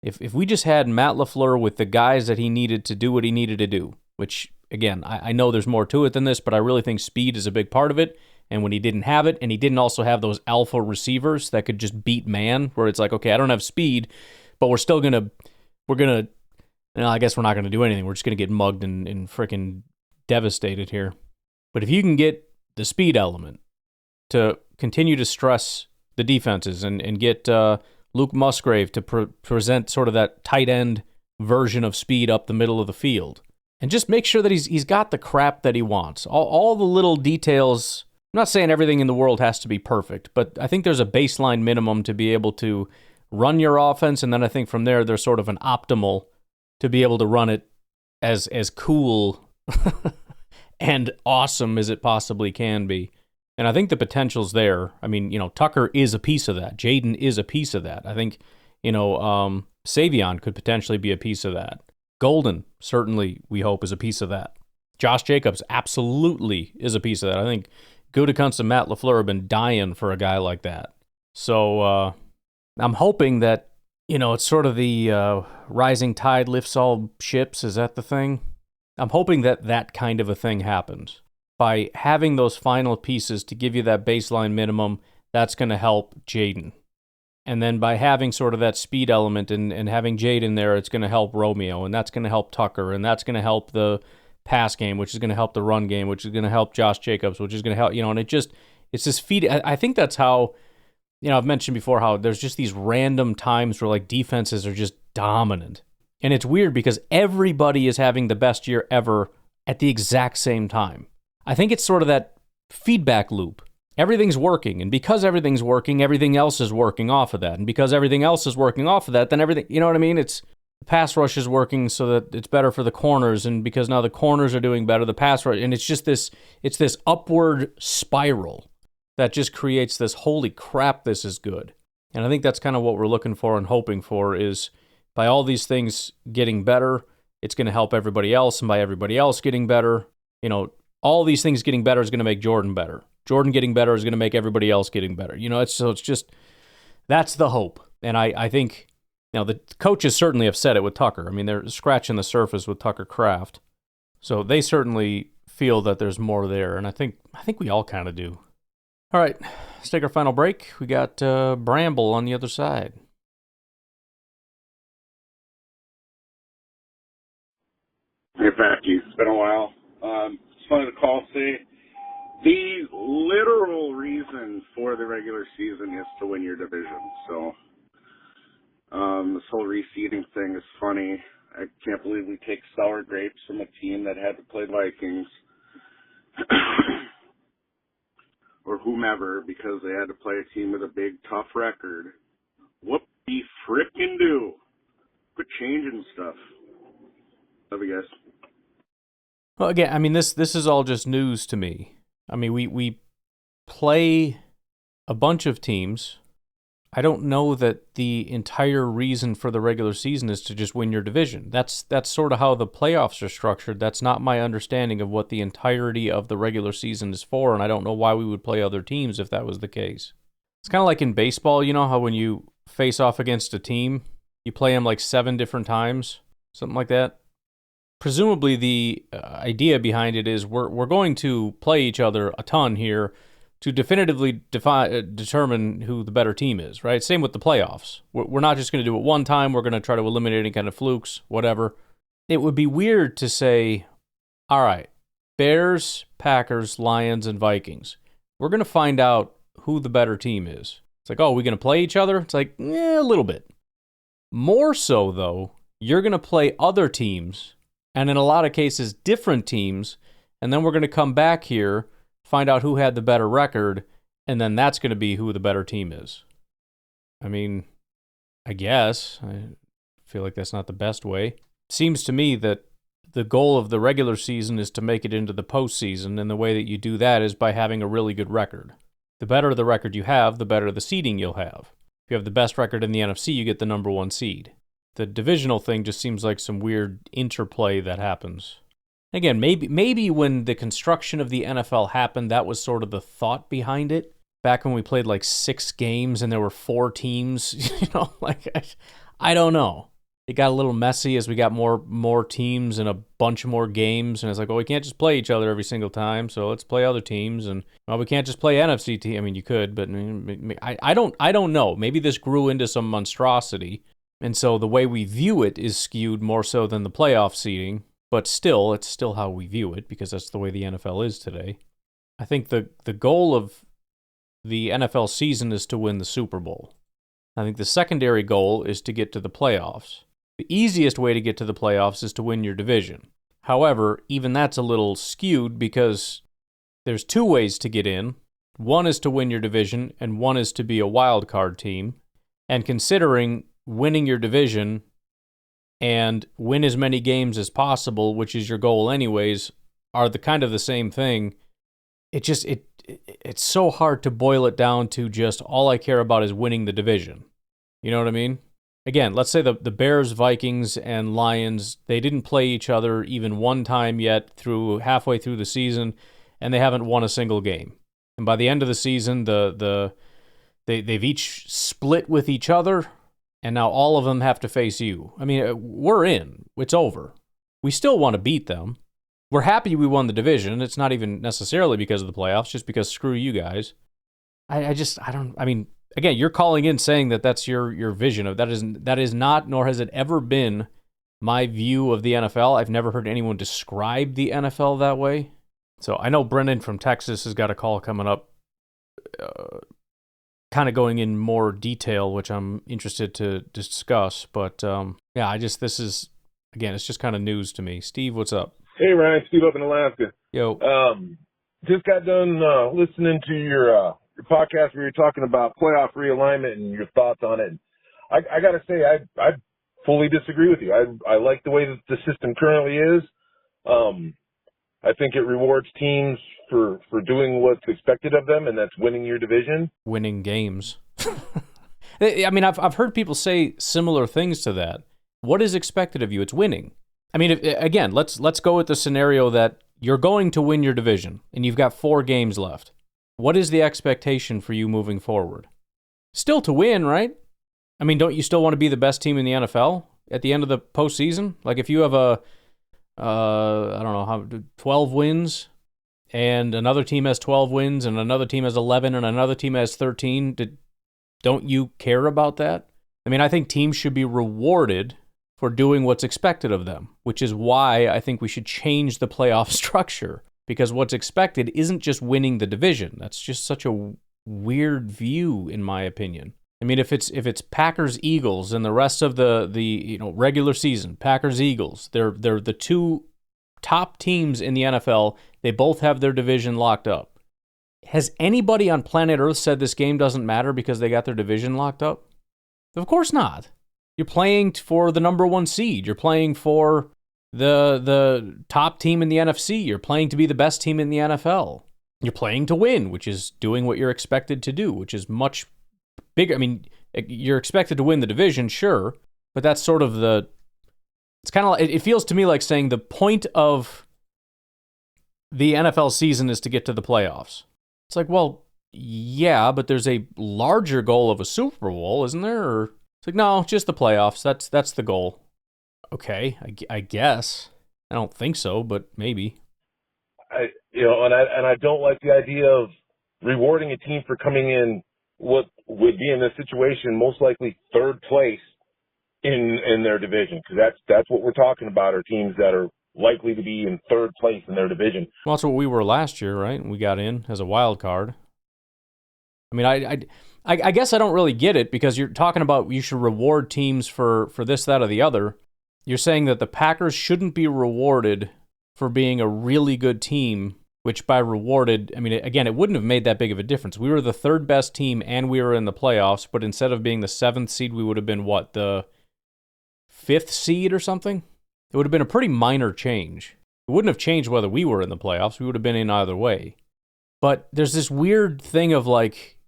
If we just had Matt LaFleur with the guys that he needed to do what he needed to do, which, again, I know there's more to it than this, but I really think speed is a big part of it. And when he didn't have it, and he didn't also have those alpha receivers that could just beat man, where it's like, okay, I don't have speed, but we're gonna, I guess we're not gonna do anything. We're just gonna get mugged and freaking devastated here. But if you can get the speed element to continue to stress the defenses and get Luke Musgrave to present sort of that tight end version of speed up the middle of the field, and just make sure that he's got the crap that he wants. All the little details. I'm not saying everything in the world has to be perfect, but I think there's a baseline minimum to be able to run your offense, and then I think from there there's sort of an optimal to be able to run it as cool and awesome as it possibly can be. And I think the potential's there. I mean, Tucker is a piece of that. Jaden is a piece of that. I think, Savion could potentially be a piece of that. Golden, certainly, we hope, is a piece of that. Josh Jacobs absolutely is a piece of that. I think Gutekunst and Matt LaFleur have been dying for a guy like that. So I'm hoping that, it's sort of the rising tide lifts all ships. Is that the thing? I'm hoping that kind of a thing happens. By having those final pieces to give you that baseline minimum, that's going to help Jaden. And then by having sort of that speed element and having Jaden there, it's going to help Romeo, and that's going to help Tucker, and that's going to help the pass game, which is going to help the run game, which is going to help Josh Jacobs, which is going to help, and it's this feed. I think that's how, I've mentioned before how there's just these random times where like defenses are just dominant. And it's weird because everybody is having the best year ever at the exact same time. I think it's sort of that feedback loop. Everything's working, and because everything's working, everything else is working off of that. And because everything else is working off of that, then everything, you know what I mean? It's the pass rush is working so that it's better for the corners, and because now the corners are doing better, the pass rush, and it's just this upward spiral that just creates this, holy crap, this is good. And I think that's kind of what we're looking for and hoping for is by all these things getting better, it's going to help everybody else, and by everybody else getting better, all these things getting better is going to make Jordan better. Jordan getting better is going to make everybody else getting better. It's just, that's the hope. And I think, the coaches certainly have said it with Tucker. I mean, they're scratching the surface with Tucker Kraft. So they certainly feel that there's more there. And I think we all kind of do. All right, let's take our final break. We got Bramble on the other side. Hey, Packy. It's been a while. Just wanted to call, say, the literal reason for the regular season is to win your division. So this whole reseeding thing is funny. I can't believe we take sour grapes from a team that had to play Vikings or whomever because they had to play a team with a big, tough record. Whoop de frickin' do. Quit changing stuff. Love you guys. Well, again, I mean, this is all just news to me. I mean, we play a bunch of teams. I don't know that the entire reason for the regular season is to just win your division. That's sort of how the playoffs are structured. That's not my understanding of what the entirety of the regular season is for, and I don't know why we would play other teams if that was the case. It's kind of like in baseball, how when you face off against a team, you play them like 7 different times, something like that. Presumably the idea behind it is we're going to play each other a ton here to definitively determine who the better team is, right? Same with the playoffs. We're not just going to do it one time. We're going to try to eliminate any kind of flukes, whatever. It would be weird to say, all right, Bears, Packers, Lions, and Vikings. We're going to find out who the better team is. It's like, oh, are we going to play each other? It's like, a little bit. More so, though, you're going to play other teams, and in a lot of cases, different teams, and then we're going to come back here, find out who had the better record, and then that's going to be who the better team is. I mean, I guess. I feel like that's not the best way. Seems to me that the goal of the regular season is to make it into the postseason, and the way that you do that is by having a really good record. The better the record you have, the better the seeding you'll have. If you have the best record in the NFC, you get the number 1 seed. The divisional thing just seems like some weird interplay that happens. Again, maybe when the construction of the NFL happened, that was sort of the thought behind it. Back when we played like 6 games and there were 4 teams, I don't know. it got a little messy as we got more teams and a bunch more games, and it's like, well, we can't just play each other every single time, so let's play other teams, and well, we can't just play NFC team. I mean, you could, but I don't know. Maybe this grew into some monstrosity, and so the way we view it is skewed more so than the playoff seeding. But still, it's still how we view it because that's the way the NFL is today. I think the goal of the NFL season is to win the Super Bowl. I think the secondary goal is to get to the playoffs. The easiest way to get to the playoffs is to win your division. However, even that's a little skewed because there's two ways to get in. One is to win your division, and one is to be a wild card team. And considering winning your division and win as many games as possible, which is your goal anyways, are the kind of the same thing. It's so hard to boil it down to just all I care about is winning the division. You know what I mean? Again, let's say the Bears, Vikings, and Lions, they didn't play each other even one time yet through halfway through the season, and they haven't won a single game. And by the end of the season, they've each split with each other, and now all of them have to face you. I mean, we're in. It's over. We still want to beat them. We're happy we won the division. It's not even necessarily because of the playoffs, just because screw you guys. I mean, again, you're calling in saying that that's your vision of that is not, nor has it ever been my view of the NFL. I've never heard anyone describe the NFL that way. So I know Brendan from Texas has got a call coming up, kind of going in more detail, which I'm interested to discuss. But yeah, this is, again, it's just kind of news to me. Steve, what's up? Hey, Ryan, Steve up in Alaska. Yo. Just got done listening to your podcast where you're talking about playoff realignment and your thoughts on it. I got to say, I fully disagree with you. I like the way that the system currently is. I think it rewards teams for doing what's expected of them, and that's winning your division. Winning games. I mean, I've heard people say similar things to that. What is expected of you? It's winning. I mean, again, let's go with the scenario that you're going to win your division, and you've got 4 games left. What is the expectation for you moving forward? Still to win, right? I mean, don't you still want to be the best team in the NFL at the end of the postseason? Like if you have I don't know, 12 wins, and another team has 12 wins, and another team has 11, and another team has 13, don't you care about that? I mean, I think teams should be rewarded for doing what's expected of them, which is why I think we should change the playoff structure, because what's expected isn't just winning the division. That's just such a weird view, in my opinion. I mean, if it's Packers Eagles and the rest of the regular season, Packers Eagles, they're the 2 top teams in the NFL. They both have their division locked up. Has anybody on planet Earth said this game doesn't matter because they got their division locked up? Of course not. You're playing for the number 1 seed. You're playing for the top team in the NFC. You're playing to be the best team in the NFL. You're playing to win, which is doing what you're expected to do, which is much bigger. I mean, you're expected to win the division, sure, but that's sort of it's kind of like, it feels to me like saying the point of the NFL season is to get to the playoffs. It's like, well, yeah, but there's a larger goal of a Super Bowl, isn't there? Or it's like, no, just the playoffs. That's the goal. Okay, I guess. I don't think so, but maybe. I don't like the idea of rewarding a team for coming in what would be in this situation most likely 3rd place in their division, because that's what we're talking about, are teams that are likely to be in 3rd place in their division. Well, that's what we were last year, right? We got in as a wild card. I mean, I guess I don't really get it, because you're talking about you should reward teams for this, that, or the other. You're saying that the Packers shouldn't be rewarded for being a really good team, which by rewarded, I mean, again, it wouldn't have made that big of a difference. We were the 3rd best team and we were in the playoffs, but instead of being the 7th seed, we would have been what, the 5th seed or something? It would have been a pretty minor change. It wouldn't have changed whether we were in the playoffs. We would have been in either way. But there's this weird thing of like,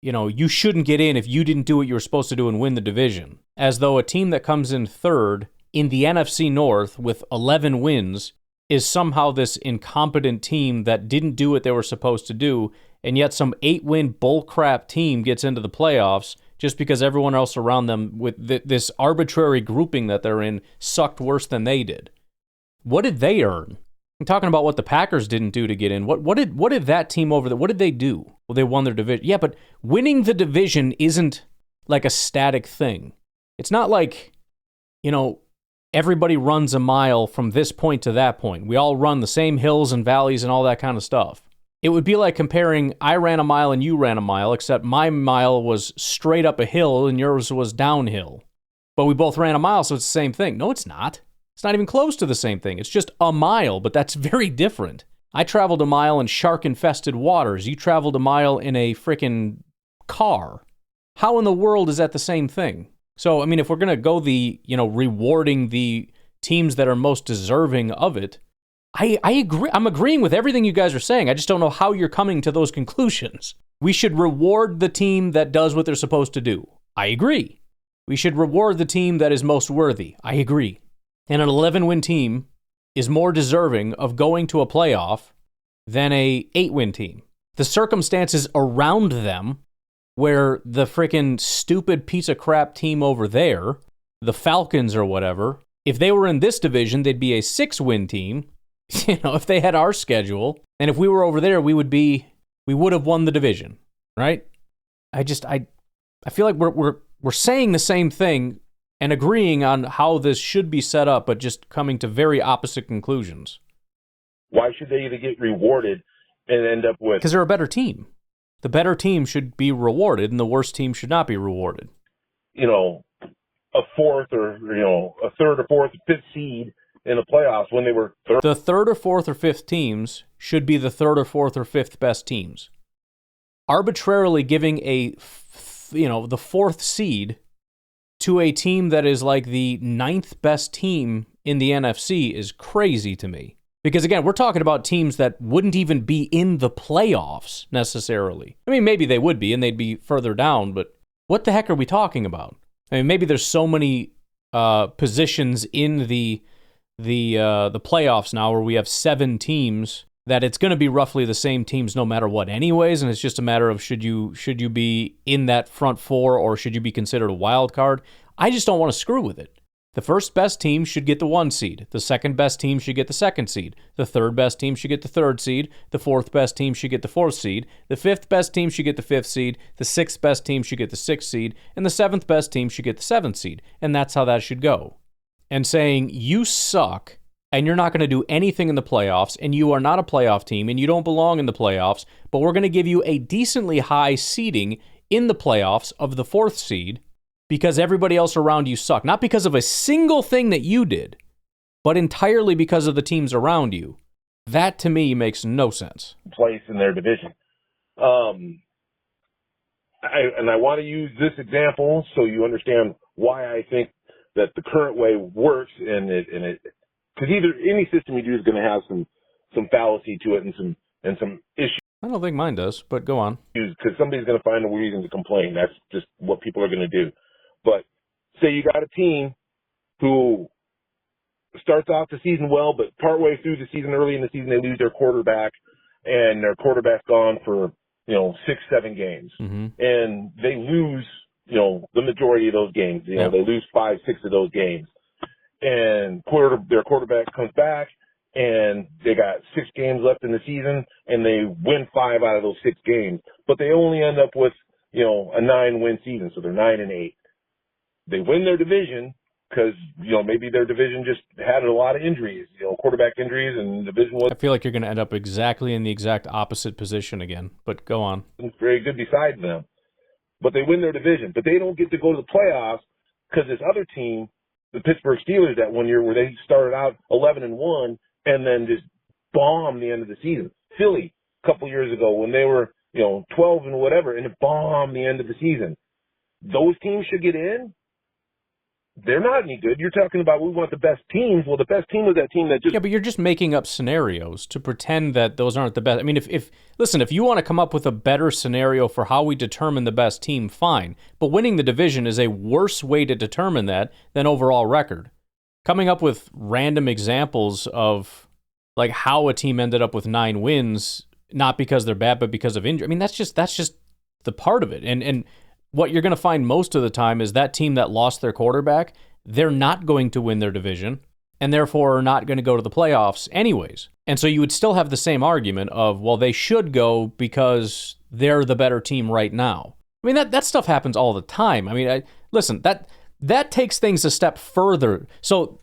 you shouldn't get in if you didn't do what you were supposed to do and win the division. As though a team that comes in 3rd in the NFC North with 11 wins is somehow this incompetent team that didn't do what they were supposed to do, and yet some 8-win bullcrap team gets into the playoffs, just because everyone else around them with this arbitrary grouping that they're in sucked worse than they did. What did they earn? I'm talking about what the Packers didn't do to get in. What did that team over there, what did they do? Well, they won their division. Yeah, but winning the division isn't like a static thing. It's not like, everybody runs a mile from this point to that point. We all run the same hills and valleys and all that kind of stuff. It would be like comparing I ran a mile and you ran a mile, except my mile was straight up a hill and yours was downhill. But we both ran a mile, so it's the same thing. No, it's not. It's not even close to the same thing. It's just a mile, but that's very different. I traveled a mile in shark-infested waters. You traveled a mile in a freaking car. How in the world is that the same thing? So, I mean, if we're going to go the, rewarding the teams that are most deserving of it, I agree. I'm agreeing with everything you guys are saying. I just don't know how you're coming to those conclusions. We should reward the team that does what they're supposed to do. I agree. We should reward the team that is most worthy. I agree. And an 11-win team is more deserving of going to a playoff than a 8-win team. The circumstances around them, where the freaking stupid piece of crap team over there, the Falcons or whatever, if they were in this division, they'd be a 6-win team, if they had our schedule. And if we were over there, we would have won the division, right? I feel like we're saying the same thing and agreeing on how this should be set up, but just coming to very opposite conclusions. Why should they either get rewarded and end up with... Because they're a better team. The better team should be rewarded, and the worst team should not be rewarded. A fourth or, a third or fourth, fifth seed in the playoffs when they were third. The third or fourth or fifth teams should be the third or fourth or fifth best teams. Arbitrarily giving the fourth seed to a team that is like the 9th best team in the NFC is crazy to me. Because again, we're talking about teams that wouldn't even be in the playoffs necessarily. I mean, maybe they would be and they'd be further down, but what the heck are we talking about? I mean, maybe there's so many positions in the playoffs now where we have 7 teams that it's going to be roughly the same teams no matter what anyways, and it's just a matter of should you be in that front 4 or should you be considered a wild card? I just don't want to screw with it. The first best team should get the 1 seed. The second best team should get the 2nd seed. The third best team should get the 3rd seed. The 4th best team should get the 4th seed. The 5th best team should get the 5th seed. The 6th best team should get the 6th seed. And the 7th best team should get the 7th seed. And that's how that should go. And saying, you suck, and you're not going to do anything in the playoffs, and you are not a playoff team, and you don't belong in the playoffs, but we're going to give you a decently high seeding in the playoffs of the 4th seed, because everybody else around you suck. Not because of a single thing that you did, but entirely because of the teams around you. That, to me, makes no sense. Place in their division. I want to use this example so you understand why I think that the current way works, and because either any system you do is going to have some fallacy to it and some issues. I don't think mine does, but go on. Because somebody's going to find a reason to complain. That's just what people are going to do. But say you got a team who starts off the season well, but partway through the season, early in the season, they lose their quarterback, and their quarterback's gone for 6-7 games, and they lose the majority of those games. They lose 5-6 of those games, and their quarterback comes back, and they got 6 games left in the season, and they win 5 out of those 6 games, but they only end up with a 9-win season, so they're 9-8. They win their division because, maybe their division just had a lot of injuries, quarterback injuries, and the division was... I feel like you're going to end up exactly in the exact opposite position again, but go on. Very good beside them. But they win their division. But they don't get to go to the playoffs because this other team, the Pittsburgh Steelers, that one year where they started out 11-1 and then just bombed the end of the season. Philly, a couple years ago when they were, 12 and whatever, and it bombed the end of the season. Those teams should get in. They're not any good. You're talking about we want the best teams. Well, the best team was that team that just... Yeah, but you're just making up scenarios to pretend that those aren't the best. I mean, if you want to come up with a better scenario for how we determine the best team, fine. But winning the division is a worse way to determine that than overall record. Coming up with random examples of like how a team ended up with 9 wins, not because they're bad, but because of injury. I mean, that's just the part of it. And what you're going to find most of the time is that team that lost their quarterback, they're not going to win their division and therefore are not going to go to the playoffs anyways. And so you would still have the same argument of, well, they should go because they're the better team right now. I mean, that stuff happens all the time. I mean, listen, that takes things a step further. So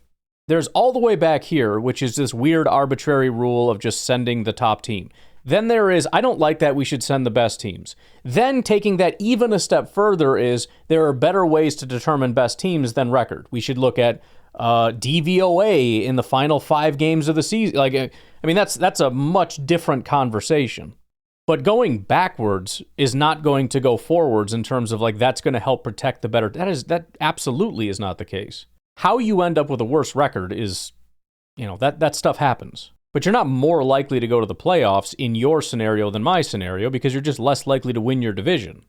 there's all the way back here, which is this weird arbitrary rule of just sending the top team. Then there is, I don't like that, we should send the best teams. Then taking that even a step further is, there are better ways to determine best teams than record. We should look at DVOA in the final 5 games of the season. Like, I mean, that's a much different conversation. But going backwards is not going to go forwards in terms of like, that's going to help protect the better. That absolutely is not the case. How you end up with a worse record is, that stuff happens. But you're not more likely to go to the playoffs in your scenario than my scenario because you're just less likely to win your division.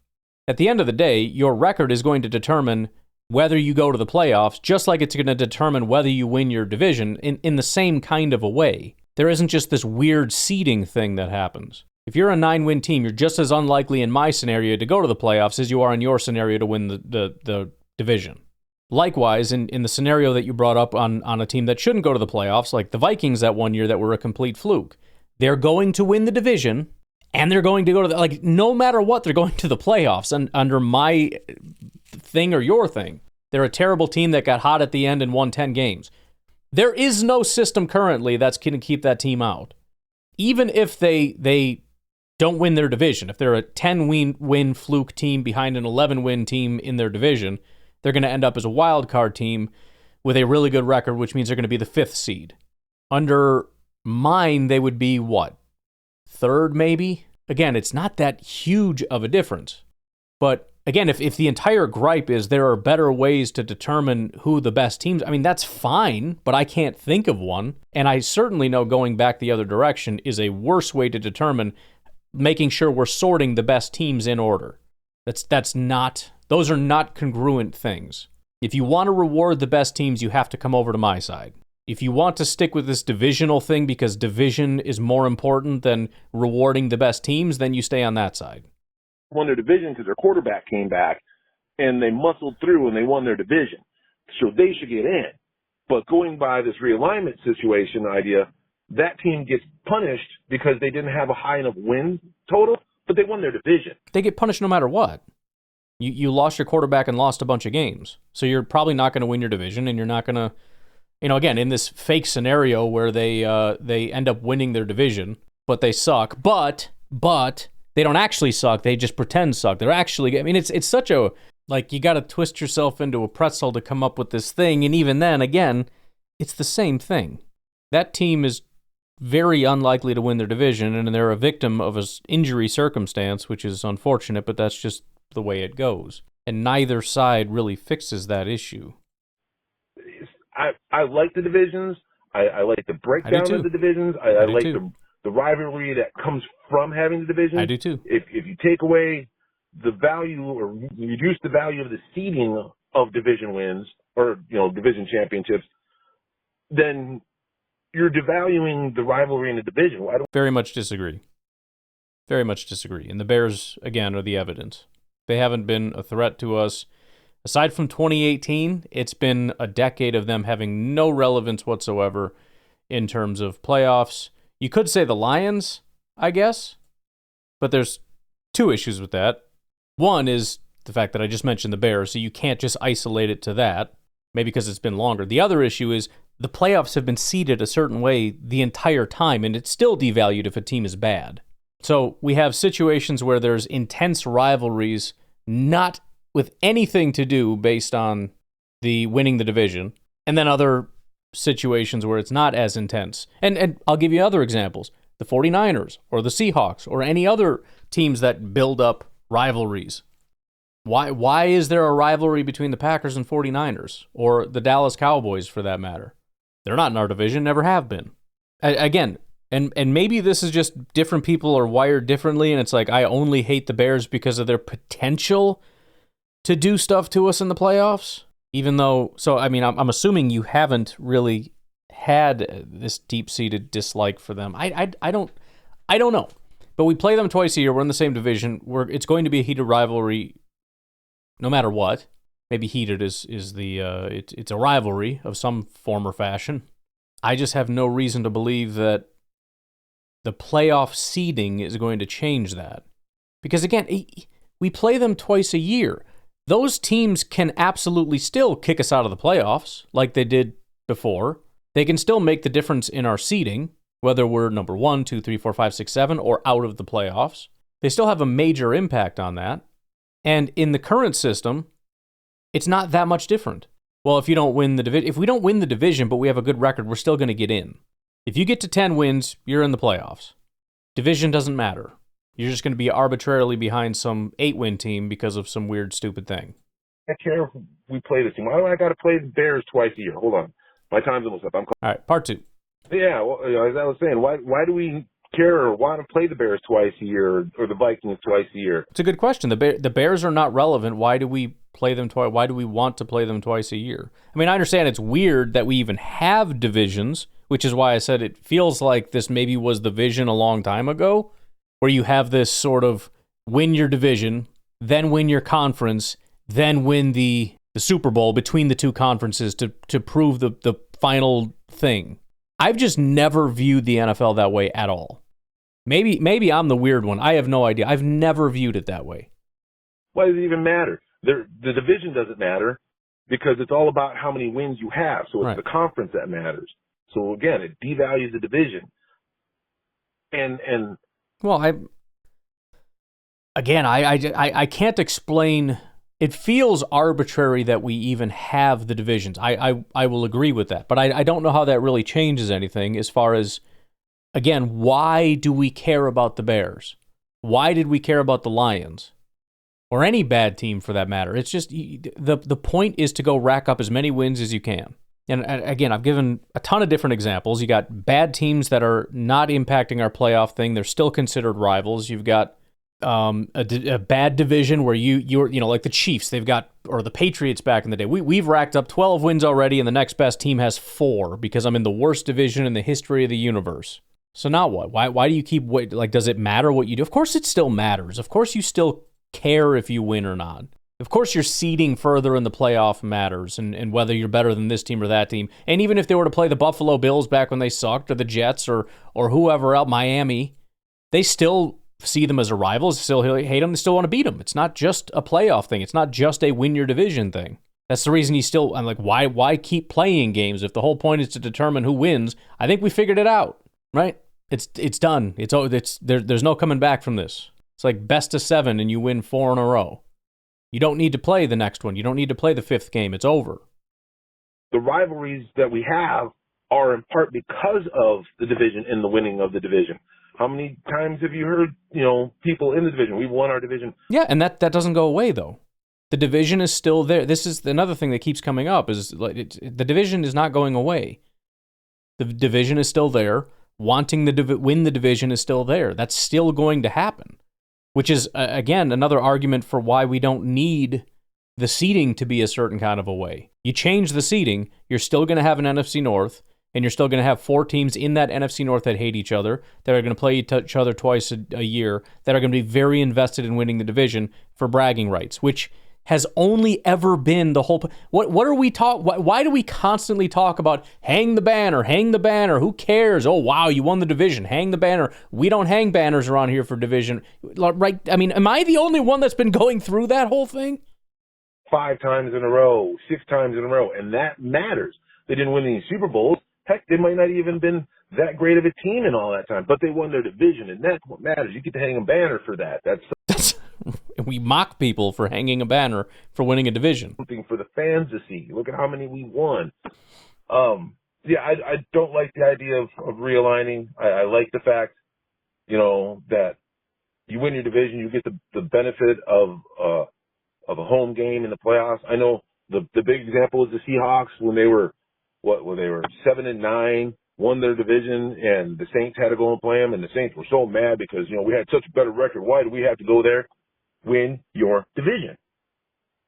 At the end of the day, your record is going to determine whether you go to the playoffs, just like it's going to determine whether you win your division in the same kind of a way. There isn't just this weird seeding thing that happens. If you're a 9-win team, you're just as unlikely in my scenario to go to the playoffs as you are in your scenario to win the division. Likewise, in the scenario that you brought up on a team that shouldn't go to the playoffs, like the Vikings that one year that were a complete fluke, they're going to win the division, and they're going to go to no matter what, they're going to the playoffs under my thing or your thing. They're a terrible team that got hot at the end and won 10 games. There is no system currently that's going to keep that team out. Even if they don't win their division, if they're a 10-win fluke team behind an 11-win team in their division, they're going to end up as a wild card team with a really good record, which means they're going to be the 5th seed. Under mine, they would be what? 3rd, maybe? Again, it's not that huge of a difference. But again, if the entire gripe is there are better ways to determine who the best teams, I mean, that's fine, but I can't think of one. And I certainly know going back the other direction is a worse way to determine making sure we're sorting the best teams in order. Those are not congruent things. If you want to reward the best teams, you have to come over to my side. If you want to stick with this divisional thing because division is more important than rewarding the best teams, then you stay on that side. Won their division because their quarterback came back and they muscled through and they won their division. So they should get in. But going by this realignment situation idea, that team gets punished because they didn't have a high enough win total, but they won their division. They get punished no matter what. You lost your quarterback and lost a bunch of games. So you're probably not going to win your division, and you're not going to, again, in this fake scenario where they end up winning their division, but they suck. But they don't actually suck. They just pretend suck. They're actually, I mean, it's such a, like, you got to twist yourself into a pretzel to come up with this thing. And even then, again, it's the same thing. That team is very unlikely to win their division, and they're a victim of an injury circumstance, which is unfortunate, but that's just the way it goes. And neither side really fixes that issue. I like the divisions. I like the breakdown of the divisions. I like the rivalry that comes from having the division. I do too. If you take away the value or reduce the value of the seeding of division wins or division championships, then you're devaluing the rivalry in the division. Very much disagree. Very much disagree. And the Bears, again, are the evidence. They haven't been a threat to us. Aside from 2018, it's been a decade of them having no relevance whatsoever in terms of playoffs. You could say the Lions, I guess, but there's 2 issues with that. One is the fact that I just mentioned the Bears, so you can't just isolate it to that, maybe because it's been longer. The other issue is the playoffs have been seeded a certain way the entire time, and it's still devalued if a team is bad. So we have situations where there's intense rivalries, not with anything to do based on the winning the division, and then other situations where it's not as intense. And I'll give you other examples. The 49ers or the Seahawks or any other teams that build up rivalries. Why is there a rivalry between the Packers and 49ers or the Dallas Cowboys for that matter? They're not in our division, never have been. Again, and maybe this is just different people are wired differently, and it's like I only hate the Bears because of their potential to do stuff to us in the playoffs. Even though, so I mean, I'm assuming you haven't really had this deep-seated dislike for them. I don't know. But we play them twice a year. We're in the same division. It's going to be a heated rivalry no matter what. Maybe heated is the it's a rivalry of some form or fashion. I just have no reason to believe that the playoff seeding is going to change that. Because again, we play them twice a year. Those teams can absolutely still kick us out of the playoffs like they did before. They can still make the difference in our seeding, whether we're number 1, 2, 3, 4, 5, 6, 7, or out of the playoffs. They still have a major impact on that. And in the current system, it's not that much different. Well, if we don't win the division, but we have a good record, we're still going to get in. If you get to 10 wins, you're in the playoffs. Division doesn't matter. You're just going to be arbitrarily behind some 8-win team because of some weird, stupid thing. I care if we play this team. Why do I got to play the Bears twice a year? Hold on. My time's almost up. All right, part 2. Yeah, well, as I was saying, why do we care or want to play the Bears twice a year or the Vikings twice a year? It's a good question. The Bears are not relevant. Why do we play them twice? Why do we want to play them twice a year? I mean, I understand it's weird that we even have divisions, which is why I said it feels like this maybe was the vision a long time ago, where you have this sort of win your division, then win your conference, then win the Super Bowl between the two conferences to prove the final thing. I've just never viewed the NFL that way at all. Maybe I'm the weird one. I have no idea. I've never viewed it that way. Why does it even matter? The division doesn't matter because it's all about how many wins you have. So it's the conference that matters. So again, it devalues the division. And well, I can't explain. It feels arbitrary that we even have the divisions. I will agree with that, but I don't know how that really changes anything as far as, again, why do we care about the Bears? Why did we care about the Lions? Or any bad team for that matter. It's just, the point is to go rack up as many wins as you can. And again, I've given a ton of different examples. You got bad teams that are not impacting our playoff thing. They're still considered rivals. You've got a bad division where you're like the Chiefs, they've got, or the Patriots back in the day. We've racked up 12 wins already, and the next best team has 4 because I'm in the worst division in the history of the universe. So now what? Why do you keep does it matter what you do? Of course it still matters. Of course you still care if you win or not. Of course your seeding further in the playoff matters and whether you're better than this team or that team. And even if they were to play the Buffalo Bills back when they sucked, or the Jets or whoever else, Miami, they still see them as a rival, still hate them, they still want to beat them. It's not just a playoff thing. It's not just a win your division thing. That's the reason I'm like, why keep playing games if the whole point is to determine who wins? I think we figured it out, right? It's done. There's no coming back from this. It's like best of 7 and you win 4 in a row. You don't need to play the next one. You don't need to play the 5th game. It's over. The rivalries that we have are in part because of the division and the winning of the division. How many times have you heard, people in the division, we've won our division? Yeah, and that doesn't go away, though. The division is still there. This is another thing that keeps coming up, is the division is not going away. The division is still there. Wanting to win the division is still there. That's still going to happen, which is, again, another argument for why we don't need the seeding to be a certain kind of a way. You change the seeding, you're still going to have an NFC North, and you're still going to have 4 teams in that NFC North that hate each other, that are going to play each other twice a year, that are going to be very invested in winning the division for bragging rights, which has only ever been the whole... What are we why do we constantly talk about hang the banner, who cares? Oh, wow, you won the division, hang the banner. We don't hang banners around here for division. Right? I mean, am I the only one that's been going through that whole thing? 5 times in a row, 6 times in a row, and that matters. They didn't win any Super Bowls. Heck, they might not even been that great of a team in all that time, but they won their division, and that's what matters. You get to hang a banner for that. That's we mock people for hanging a banner for winning a division. Something for the fans to see. Look at how many we won. I don't like the idea of realigning. I like the fact, that you win your division, you get the benefit of a home game in the playoffs. I know the big example is the Seahawks when they were 7-9, won their division, and the Saints had to go and play them, and the Saints were so mad because, we had such a better record. Why do we have to go there? Win your division.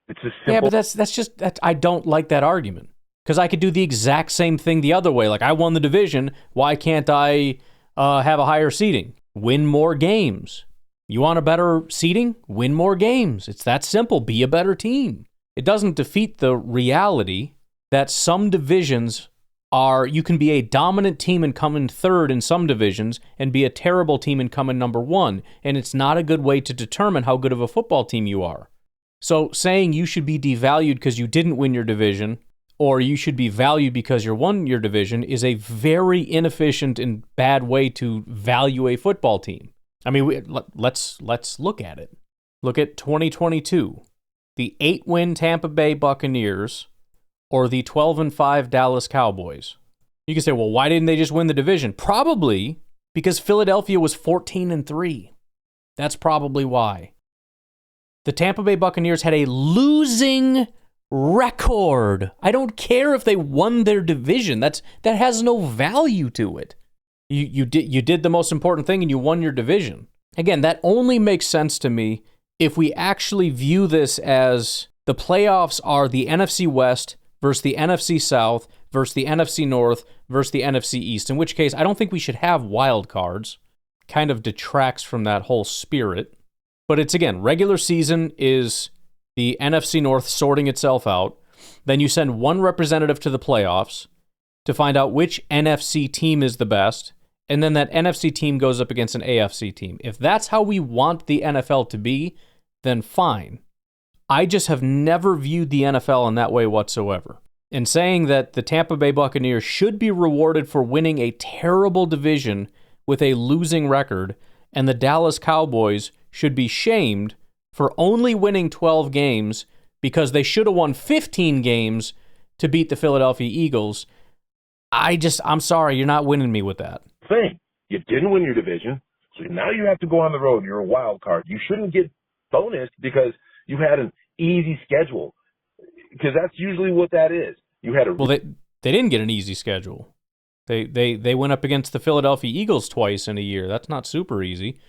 It's a simple... Yeah, but that's just... I don't like that argument. Because I could do the exact same thing the other way. Like, I won the division. Why can't I have a higher seeding? Win more games. You want a better seeding? Win more games. It's that simple. Be a better team. It doesn't defeat the reality that some divisions you can be a dominant team and come in third in some divisions and be a terrible team and come in number one. And it's not a good way to determine how good of a football team you are. So saying you should be devalued because you didn't win your division, or you should be valued because you won your division, is a very inefficient and bad way to value a football team. I mean, let's look at it. Look at 2022. The 8-win Tampa Bay Buccaneers or the 12-5 Dallas Cowboys. You can say, well, why didn't they just win the division? Probably because Philadelphia was 14-3. That's probably why. The Tampa Bay Buccaneers had a losing record. I don't care if they won their division. That has no value to it. You did the most important thing and you won your division. Again, that only makes sense to me if we actually view this as the playoffs are the NFC West versus the NFC South versus the NFC North versus the NFC East, in which case I don't think we should have wild cards. Kind of detracts from that whole spirit. But it's, again, regular season is the NFC North sorting itself out. Then you send one representative to the playoffs to find out which NFC team is the best. And then that NFC team goes up against an AFC team. If that's how we want the NFL to be, then fine. I just have never viewed the NFL in that way whatsoever. And saying that the Tampa Bay Buccaneers should be rewarded for winning a terrible division with a losing record, and the Dallas Cowboys should be shamed for only winning 12 games because they should have won 15 games to beat the Philadelphia Eagles. I'm sorry, you're not winning me with that. Thing. You didn't win your division, so now you have to go on the road. You're a wild card. You shouldn't get bonus because you had an easy schedule, because that's usually what that is. You had Well, they didn't get an easy schedule. They went up against the Philadelphia Eagles twice in a year. That's not super easy.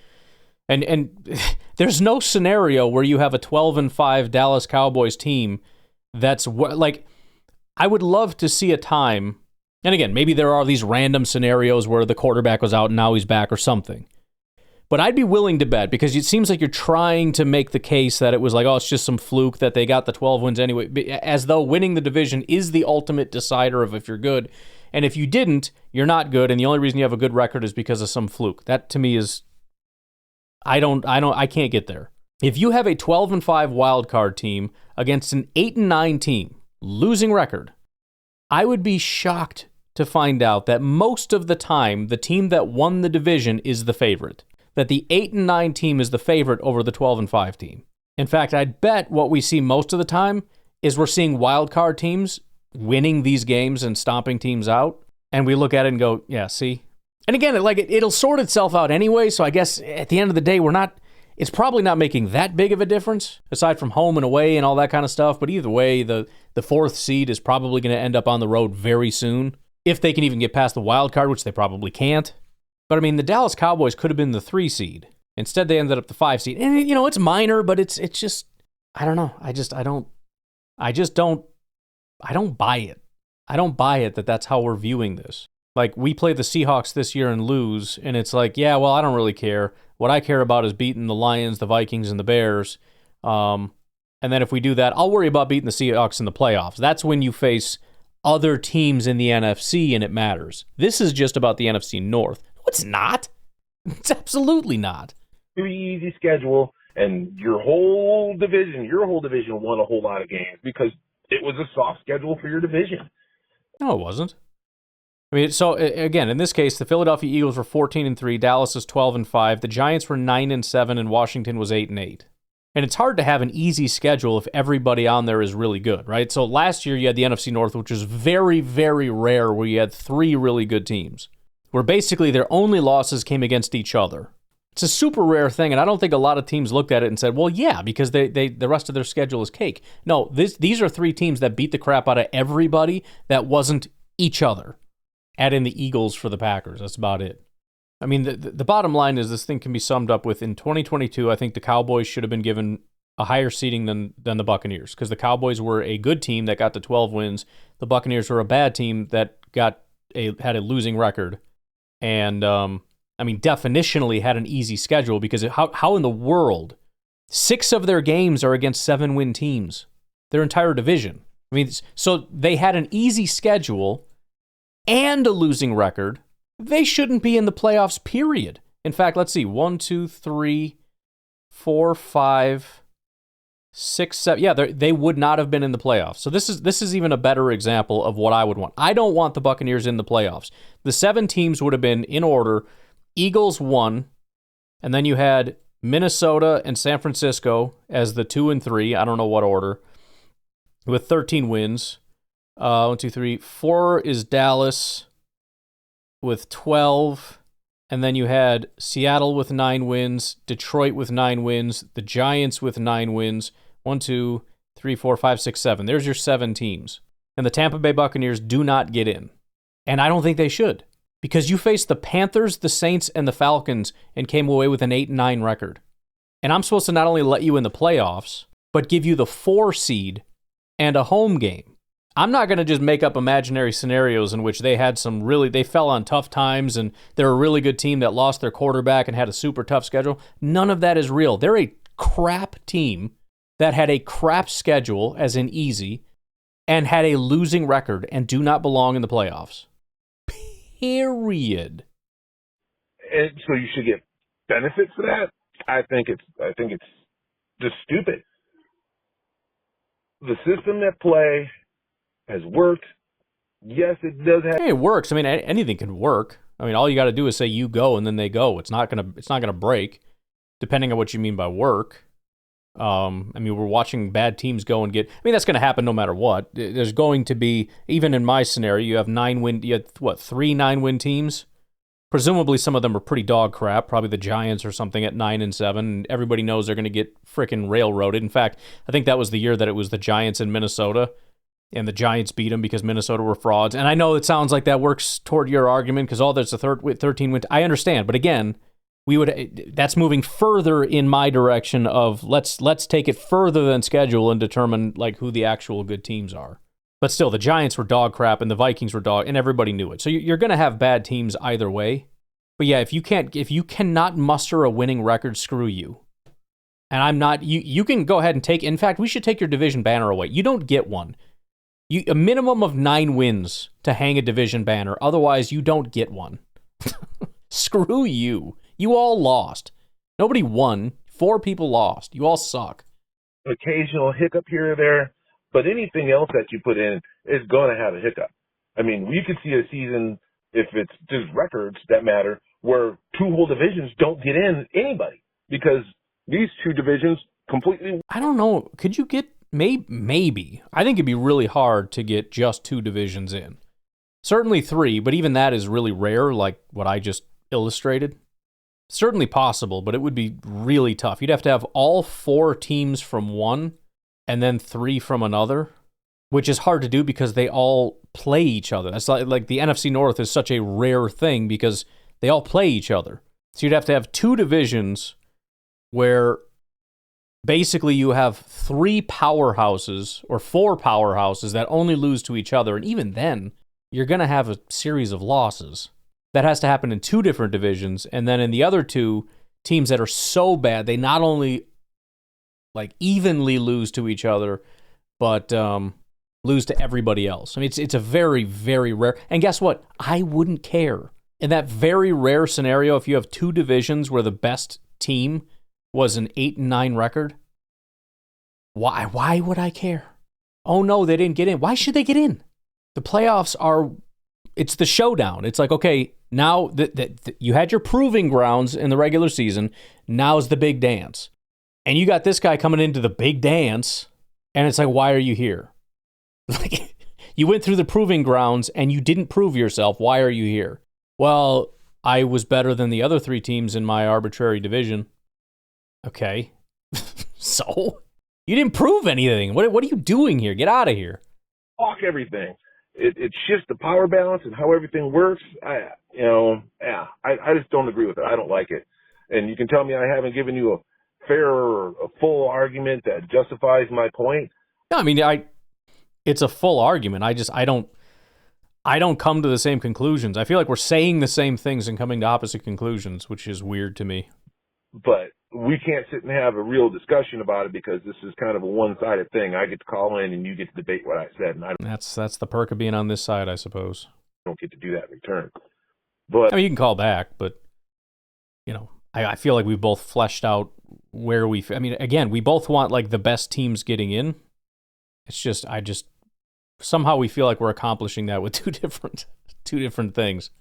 And there's no scenario where you have a 12-5 Dallas Cowboys team that's like, I would love to see a time, and again, maybe there are these random scenarios where the quarterback was out and now he's back or something. But I'd be willing to bet, because it seems like you're trying to make the case that it was like, oh, it's just some fluke that they got the 12 wins anyway, as though winning the division is the ultimate decider of if you're good. And if you didn't, you're not good, and the only reason you have a good record is because of some fluke. That to me is, I can't get there. If you have a 12-5 wild card team against an 8-9 team, losing record, I would be shocked to find out that most of the time the team that won the division is the favorite. That the 8-9 team is the favorite over the 12-5 team. In fact, I'd bet what we see most of the time is we're seeing wild card teams winning these games and stomping teams out, and we look at it and go, yeah, see? And again, it'll sort itself out anyway, so I guess at the end of the day, it's probably not making that big of a difference, aside from home and away and all that kind of stuff, but either way, the fourth seed is probably going to end up on the road very soon, if they can even get past the wild card, which they probably can't. But I mean, the Dallas Cowboys could have been the 3 seed. Instead, they ended up the 5 seed. And, it's minor, but it's just, I don't know. I don't buy it. I don't buy it that that's how we're viewing this. Like, we play the Seahawks this year and lose, and it's like, yeah, well, I don't really care. What I care about is beating the Lions, the Vikings, and the Bears. And then if we do that, I'll worry about beating the Seahawks in the playoffs. That's when you face other teams in the NFC, and it matters. This is just about the NFC North. No, it's not. It's absolutely not. Very easy schedule, and your whole division won a whole lot of games because it was a soft schedule for your division. No, it wasn't. I mean, so again, in this case, the Philadelphia Eagles were 14-3, Dallas is 12-5, the Giants were 9-7, and Washington was 8-8. And it's hard to have an easy schedule if everybody on there is really good, right? So last year you had the NFC North, which is very, very rare, where you had 3 really good teams, where basically their only losses came against each other. It's a super rare thing, and I don't think a lot of teams looked at it and said, well, yeah, because the rest of their schedule is cake. No, these are 3 teams that beat the crap out of everybody that wasn't each other. Add in the Eagles for the Packers. That's about it. I mean, the bottom line is this thing can be summed up with, in 2022, I think the Cowboys should have been given a higher seeding than the Buccaneers, because the Cowboys were a good team that got to 12 wins. The Buccaneers were a bad team that had a losing record. And I mean, definitionally had an easy schedule because how in the world 6 of their games are against 7-win teams, their entire division. I mean, so they had an easy schedule and a losing record. They shouldn't be in the playoffs, period. In fact, let's see, 1, 2, 3, 4, 5, 6, 7. Yeah, they would not have been in the playoffs. So this is even a better example of what I would want. I don't want the Buccaneers in the playoffs. The 7 teams would have been in order: Eagles 1, and then you had Minnesota and San Francisco as the 2 and 3. I don't know what order, with 13 wins. 1, 2, 3, 4 is Dallas with 12. And then you had Seattle with 9 wins, Detroit with 9 wins, the Giants with 9 wins. 1, 2, 3, 4, 5, 6, 7. There's your 7 teams. And the Tampa Bay Buccaneers do not get in. And I don't think they should. Because you faced the Panthers, the Saints, and the Falcons and came away with an 8-9 record. And I'm supposed to not only let you in the playoffs, but give you the 4 seed and a home game. I'm not going to just make up imaginary scenarios in which they fell on tough times and they're a really good team that lost their quarterback and had a super tough schedule. None of that is real. They're a crap team that had a crap schedule, as in easy, and had a losing record and do not belong in the playoffs. Period. And so you should get benefits for that? I think it's just stupid. The system at play has worked. Yes, it does have. Hey, it works. I mean, anything can work. I mean, all you got to do is say you go, and then they go. It's not gonna break, depending on what you mean by work. I mean, we're watching bad teams go and get. I mean, that's going to happen no matter what. There's going to be, even in my scenario, you have 3 9-win teams. Presumably, some of them are pretty dog crap. Probably the Giants or something at 9 and 7. And everybody knows they're going to get frickin' railroaded. In fact, I think that was the year that it was the Giants in Minnesota. And the Giants beat them because Minnesota were frauds. And I know it sounds like that works toward your argument because there's a 13 win. I understand, but again, that's moving further in my direction of let's take it further than schedule and determine like who the actual good teams are. But still, the Giants were dog crap and the Vikings were dog, and everybody knew it. So you're going to have bad teams either way. But yeah, if you cannot muster a winning record, screw you. And I'm not. You can go ahead and take. In fact, we should take your division banner away. You don't get one. A minimum of 9 wins to hang a division banner. Otherwise, you don't get one. Screw you. You all lost. Nobody won. 4 people lost. You all suck. Occasional hiccup here or there, but anything else that you put in is going to have a hiccup. I mean, we could see a season, if it's just records that matter, where 2 whole divisions don't get in anybody because these 2 divisions completely. I don't know. Could you get... Maybe. I think it'd be really hard to get just 2 divisions in. Certainly 3, but even that is really rare, like what I just illustrated. Certainly possible, but it would be really tough. You'd have to have all 4 teams from one and then 3 from another, which is hard to do because they all play each other. That's like the NFC North is such a rare thing because they all play each other. So you'd have to have 2 divisions where basically you have 3 powerhouses or 4 powerhouses that only lose to each other. And even then, you're going to have a series of losses. That has to happen in 2 different divisions. And then in the other 2, teams that are so bad, they not only like evenly lose to each other, but lose to everybody else. I mean, it's a very, very rare. And guess what? I wouldn't care. In that very rare scenario, if you have 2 divisions where the best team was an 8-9 record, why would I care? Oh no, they didn't get in. Why should they get in? The playoffs it's the showdown. It's like, okay, now that you had your proving grounds in the regular season, now's the big dance. And you got this guy coming into the big dance, and it's like, why are you here? Like, you went through the proving grounds and you didn't prove yourself. Why are you here? Well, I was better than the other 3 teams in my arbitrary division. Okay. So? You didn't prove anything. What are you doing here? Get out of here. Fuck everything. It's just the power balance and how everything works. I just don't agree with it. I don't like it. And you can tell me I haven't given you a fair or a full argument that justifies my point. No, I mean, it's a full argument. I don't come to the same conclusions. I feel like we're saying the same things and coming to opposite conclusions, which is weird to me. But we can't sit and have a real discussion about it because this is kind of a one-sided thing. I get to call in and you get to debate what I said, and That's the perk of being on this side, I suppose. don't get to do that in return. But I mean, you can call back, but you know, I feel like we've both fleshed out where I mean, again, we both want like the best teams getting in. It's just, somehow we feel like we're accomplishing that with two different things.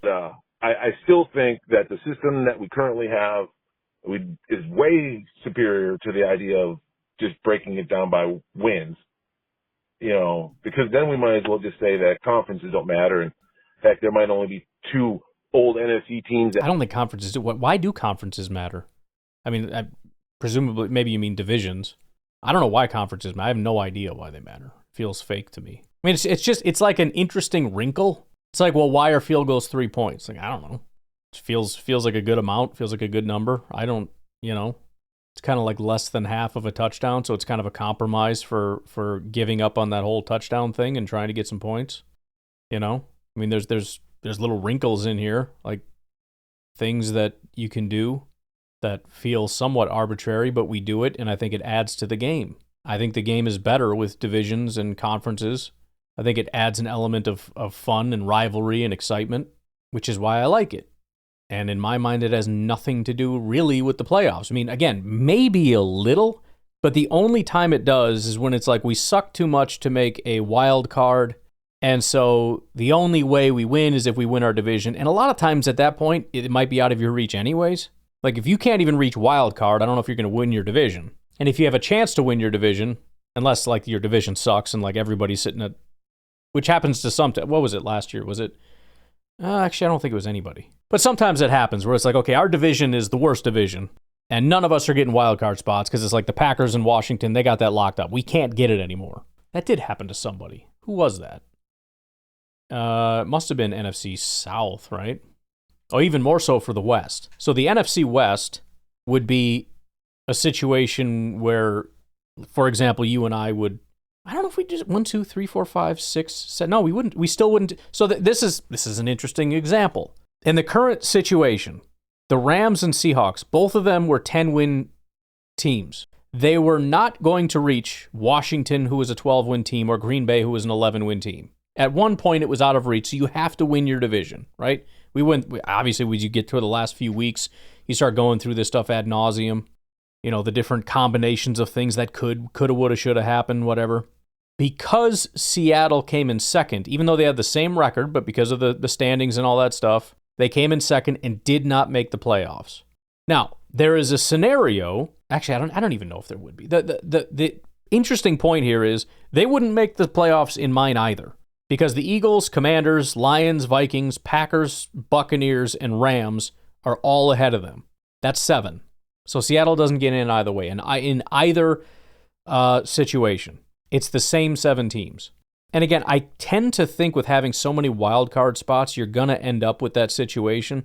I still think that the system that we currently have is way superior to the idea of just breaking it down by wins. You know, because then we might as well just say that conferences don't matter. And in fact, there might only be two old NFC teams. I don't think conferences do. Why do conferences matter? I mean, presumably, maybe you mean divisions. I don't know why conferences matter. I have no idea why they matter. It feels fake to me. I mean, it's like an interesting wrinkle. It's like, well, why are field goals 3 points? Like, I don't know. It feels like a good amount. Feels like a good number. I don't, you know. It's kind of like less than half of a touchdown, so it's kind of a compromise for giving up on that whole touchdown thing and trying to get some points. You know, I mean, there's little wrinkles in here, like things that you can do that feel somewhat arbitrary, but we do it, and I think it adds to the game. I think the game is better with divisions and conferences. I think it adds an element of fun and rivalry and excitement, which is why I like it. And in my mind, it has nothing to do really with the playoffs. I mean, again, maybe a little, but the only time it does is when it's like we suck too much to make a wild card, and so the only way we win is if we win our division. And a lot of times at that point, it might be out of your reach anyways. Like if you can't even reach wild card, I don't know if you're going to win your division. And if you have a chance to win your division, unless like your division sucks and like everybody's sitting at, which happens to some, what was it last year? Was it? Actually, I don't think it was anybody. But sometimes it happens where it's like, okay, our division is the worst division, and none of us are getting wild card spots because it's like the Packers and Washington, they got that locked up. We can't get it anymore. That did happen to somebody. Who was that? It must have been NFC South, right? Oh, even more so for the West. So the NFC West would be a situation where, for example, you and I would, I don't know if we just 1, 2, 3, 4, 5, 6, 7. No, we wouldn't. We still wouldn't. So this is an interesting example. In the current situation, the Rams and Seahawks, both of them were 10-win teams. They were not going to reach Washington, who was a 12-win team, or Green Bay, who was an 11-win team. At one point, it was out of reach, so you have to win your division, right? Obviously, when you get to the last few weeks, you start going through this stuff ad nauseum. You know, the different combinations of things that coulda, woulda, shoulda happened, whatever. Because Seattle came in second, even though they had the same record, but because of the standings and all that stuff, they came in second and did not make the playoffs. Now, there is a scenario, actually, I don't even know if there would be. The interesting point here is they wouldn't make the playoffs in mine either, because the Eagles, Commanders, Lions, Vikings, Packers, Buccaneers, and Rams are all ahead of them. That's 7. So Seattle doesn't get in either way. And in either situation, it's the same 7 teams. And again, I tend to think with having so many wild card spots, you're going to end up with that situation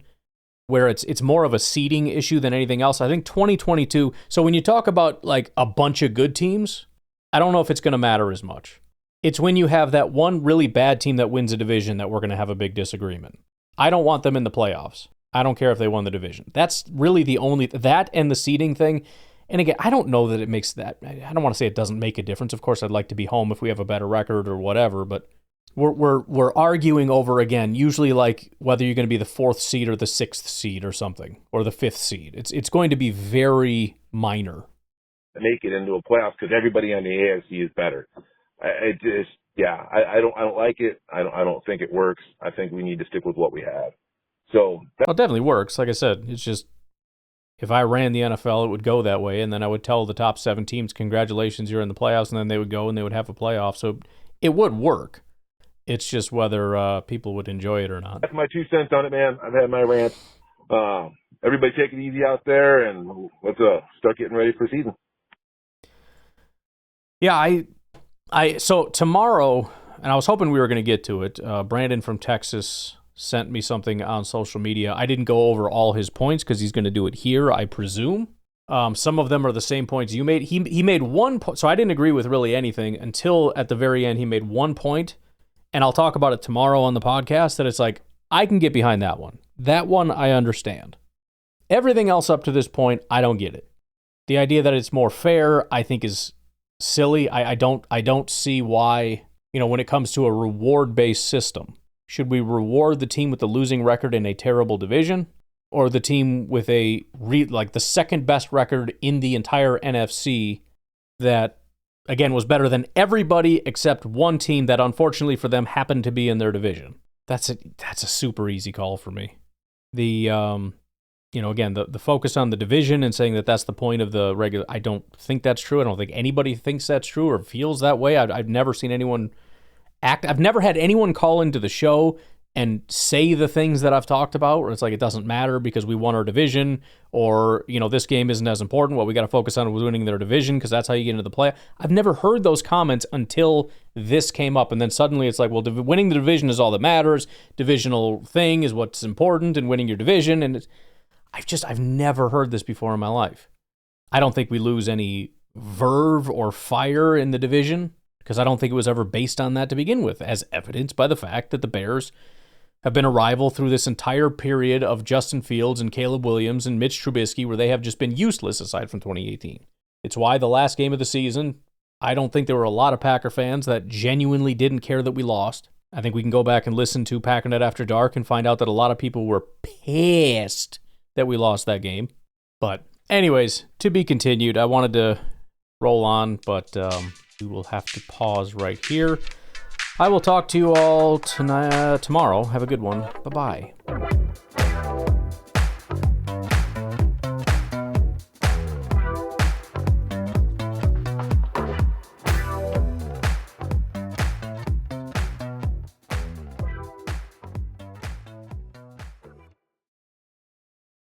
where it's more of a seeding issue than anything else. I think 2022, so when you talk about like a bunch of good teams, I don't know if it's going to matter as much. It's when you have that one really bad team that wins a division that we're going to have a big disagreement. I don't want them in the playoffs. I don't care if they won the division. That's really the only, that and the seeding thing. And again, I don't know that it makes that, I don't want to say it doesn't make a difference. Of course, I'd like to be home if we have a better record or whatever, but we're arguing over, again, usually like whether you're going to be the 4th seed or the 6th seed or something, or the 5th seed. It's going to be very minor. Make it into a playoff because everybody on the AFC is better. I don't like it. I don't think it works. I think we need to stick with what we have. So well, it definitely works. Like I said, it's just, if I ran the NFL, it would go that way, and then I would tell the top 7 teams, congratulations, you're in the playoffs, and then they would go and they would have a playoff. So it would work. It's just whether people would enjoy it or not. That's my 2 cents on it, man. I've had my rant. Everybody take it easy out there, and let's start getting ready for season. Yeah, so tomorrow, and I was hoping we were going to get to it, Brandon from Texas sent me something on social media. I didn't go over all his points because he's going to do it here, I presume. Some of them are the same points you made. He made 1 point, so I didn't agree with really anything until at the very end he made 1 point, and I'll talk about it tomorrow on the podcast, that it's like, I can get behind that one. That one I understand. Everything else up to this point, I don't get it. The idea that it's more fair, I think, is silly. I don't see why, when it comes to a reward-based system, should we reward the team with the losing record in a terrible division, or the team with the second best record in the entire NFC that, again, was better than everybody except one team that, unfortunately for them, happened to be in their division? That's a super easy call for me. Again, the focus on the division and saying that that's the point of the regular, I don't think that's true. I don't think anybody thinks that's true or feels that way. I've never seen anyone I've never had anyone call into the show and say the things that I've talked about, where it's like, it doesn't matter because we won our division, or, this game isn't as important. What we got to focus on is winning their division because that's how you get into the play. I've never heard those comments until this came up. And then suddenly it's like, well, winning the division is all that matters. Divisional thing is what's important, and winning your division. And I've never heard this before in my life. I don't think we lose any verve or fire in the division, because I don't think it was ever based on that to begin with, as evidenced by the fact that the Bears have been a rival through this entire period of Justin Fields and Caleb Williams and Mitch Trubisky, where they have just been useless aside from 2018. It's why the last game of the season, I don't think there were a lot of Packer fans that genuinely didn't care that we lost. I think we can go back and listen to Packernet After Dark and find out that a lot of people were pissed that we lost that game. But anyways, to be continued. I wanted to roll on, but we will have to pause right here. I will talk to you all tomorrow. Have a good one. Bye-bye.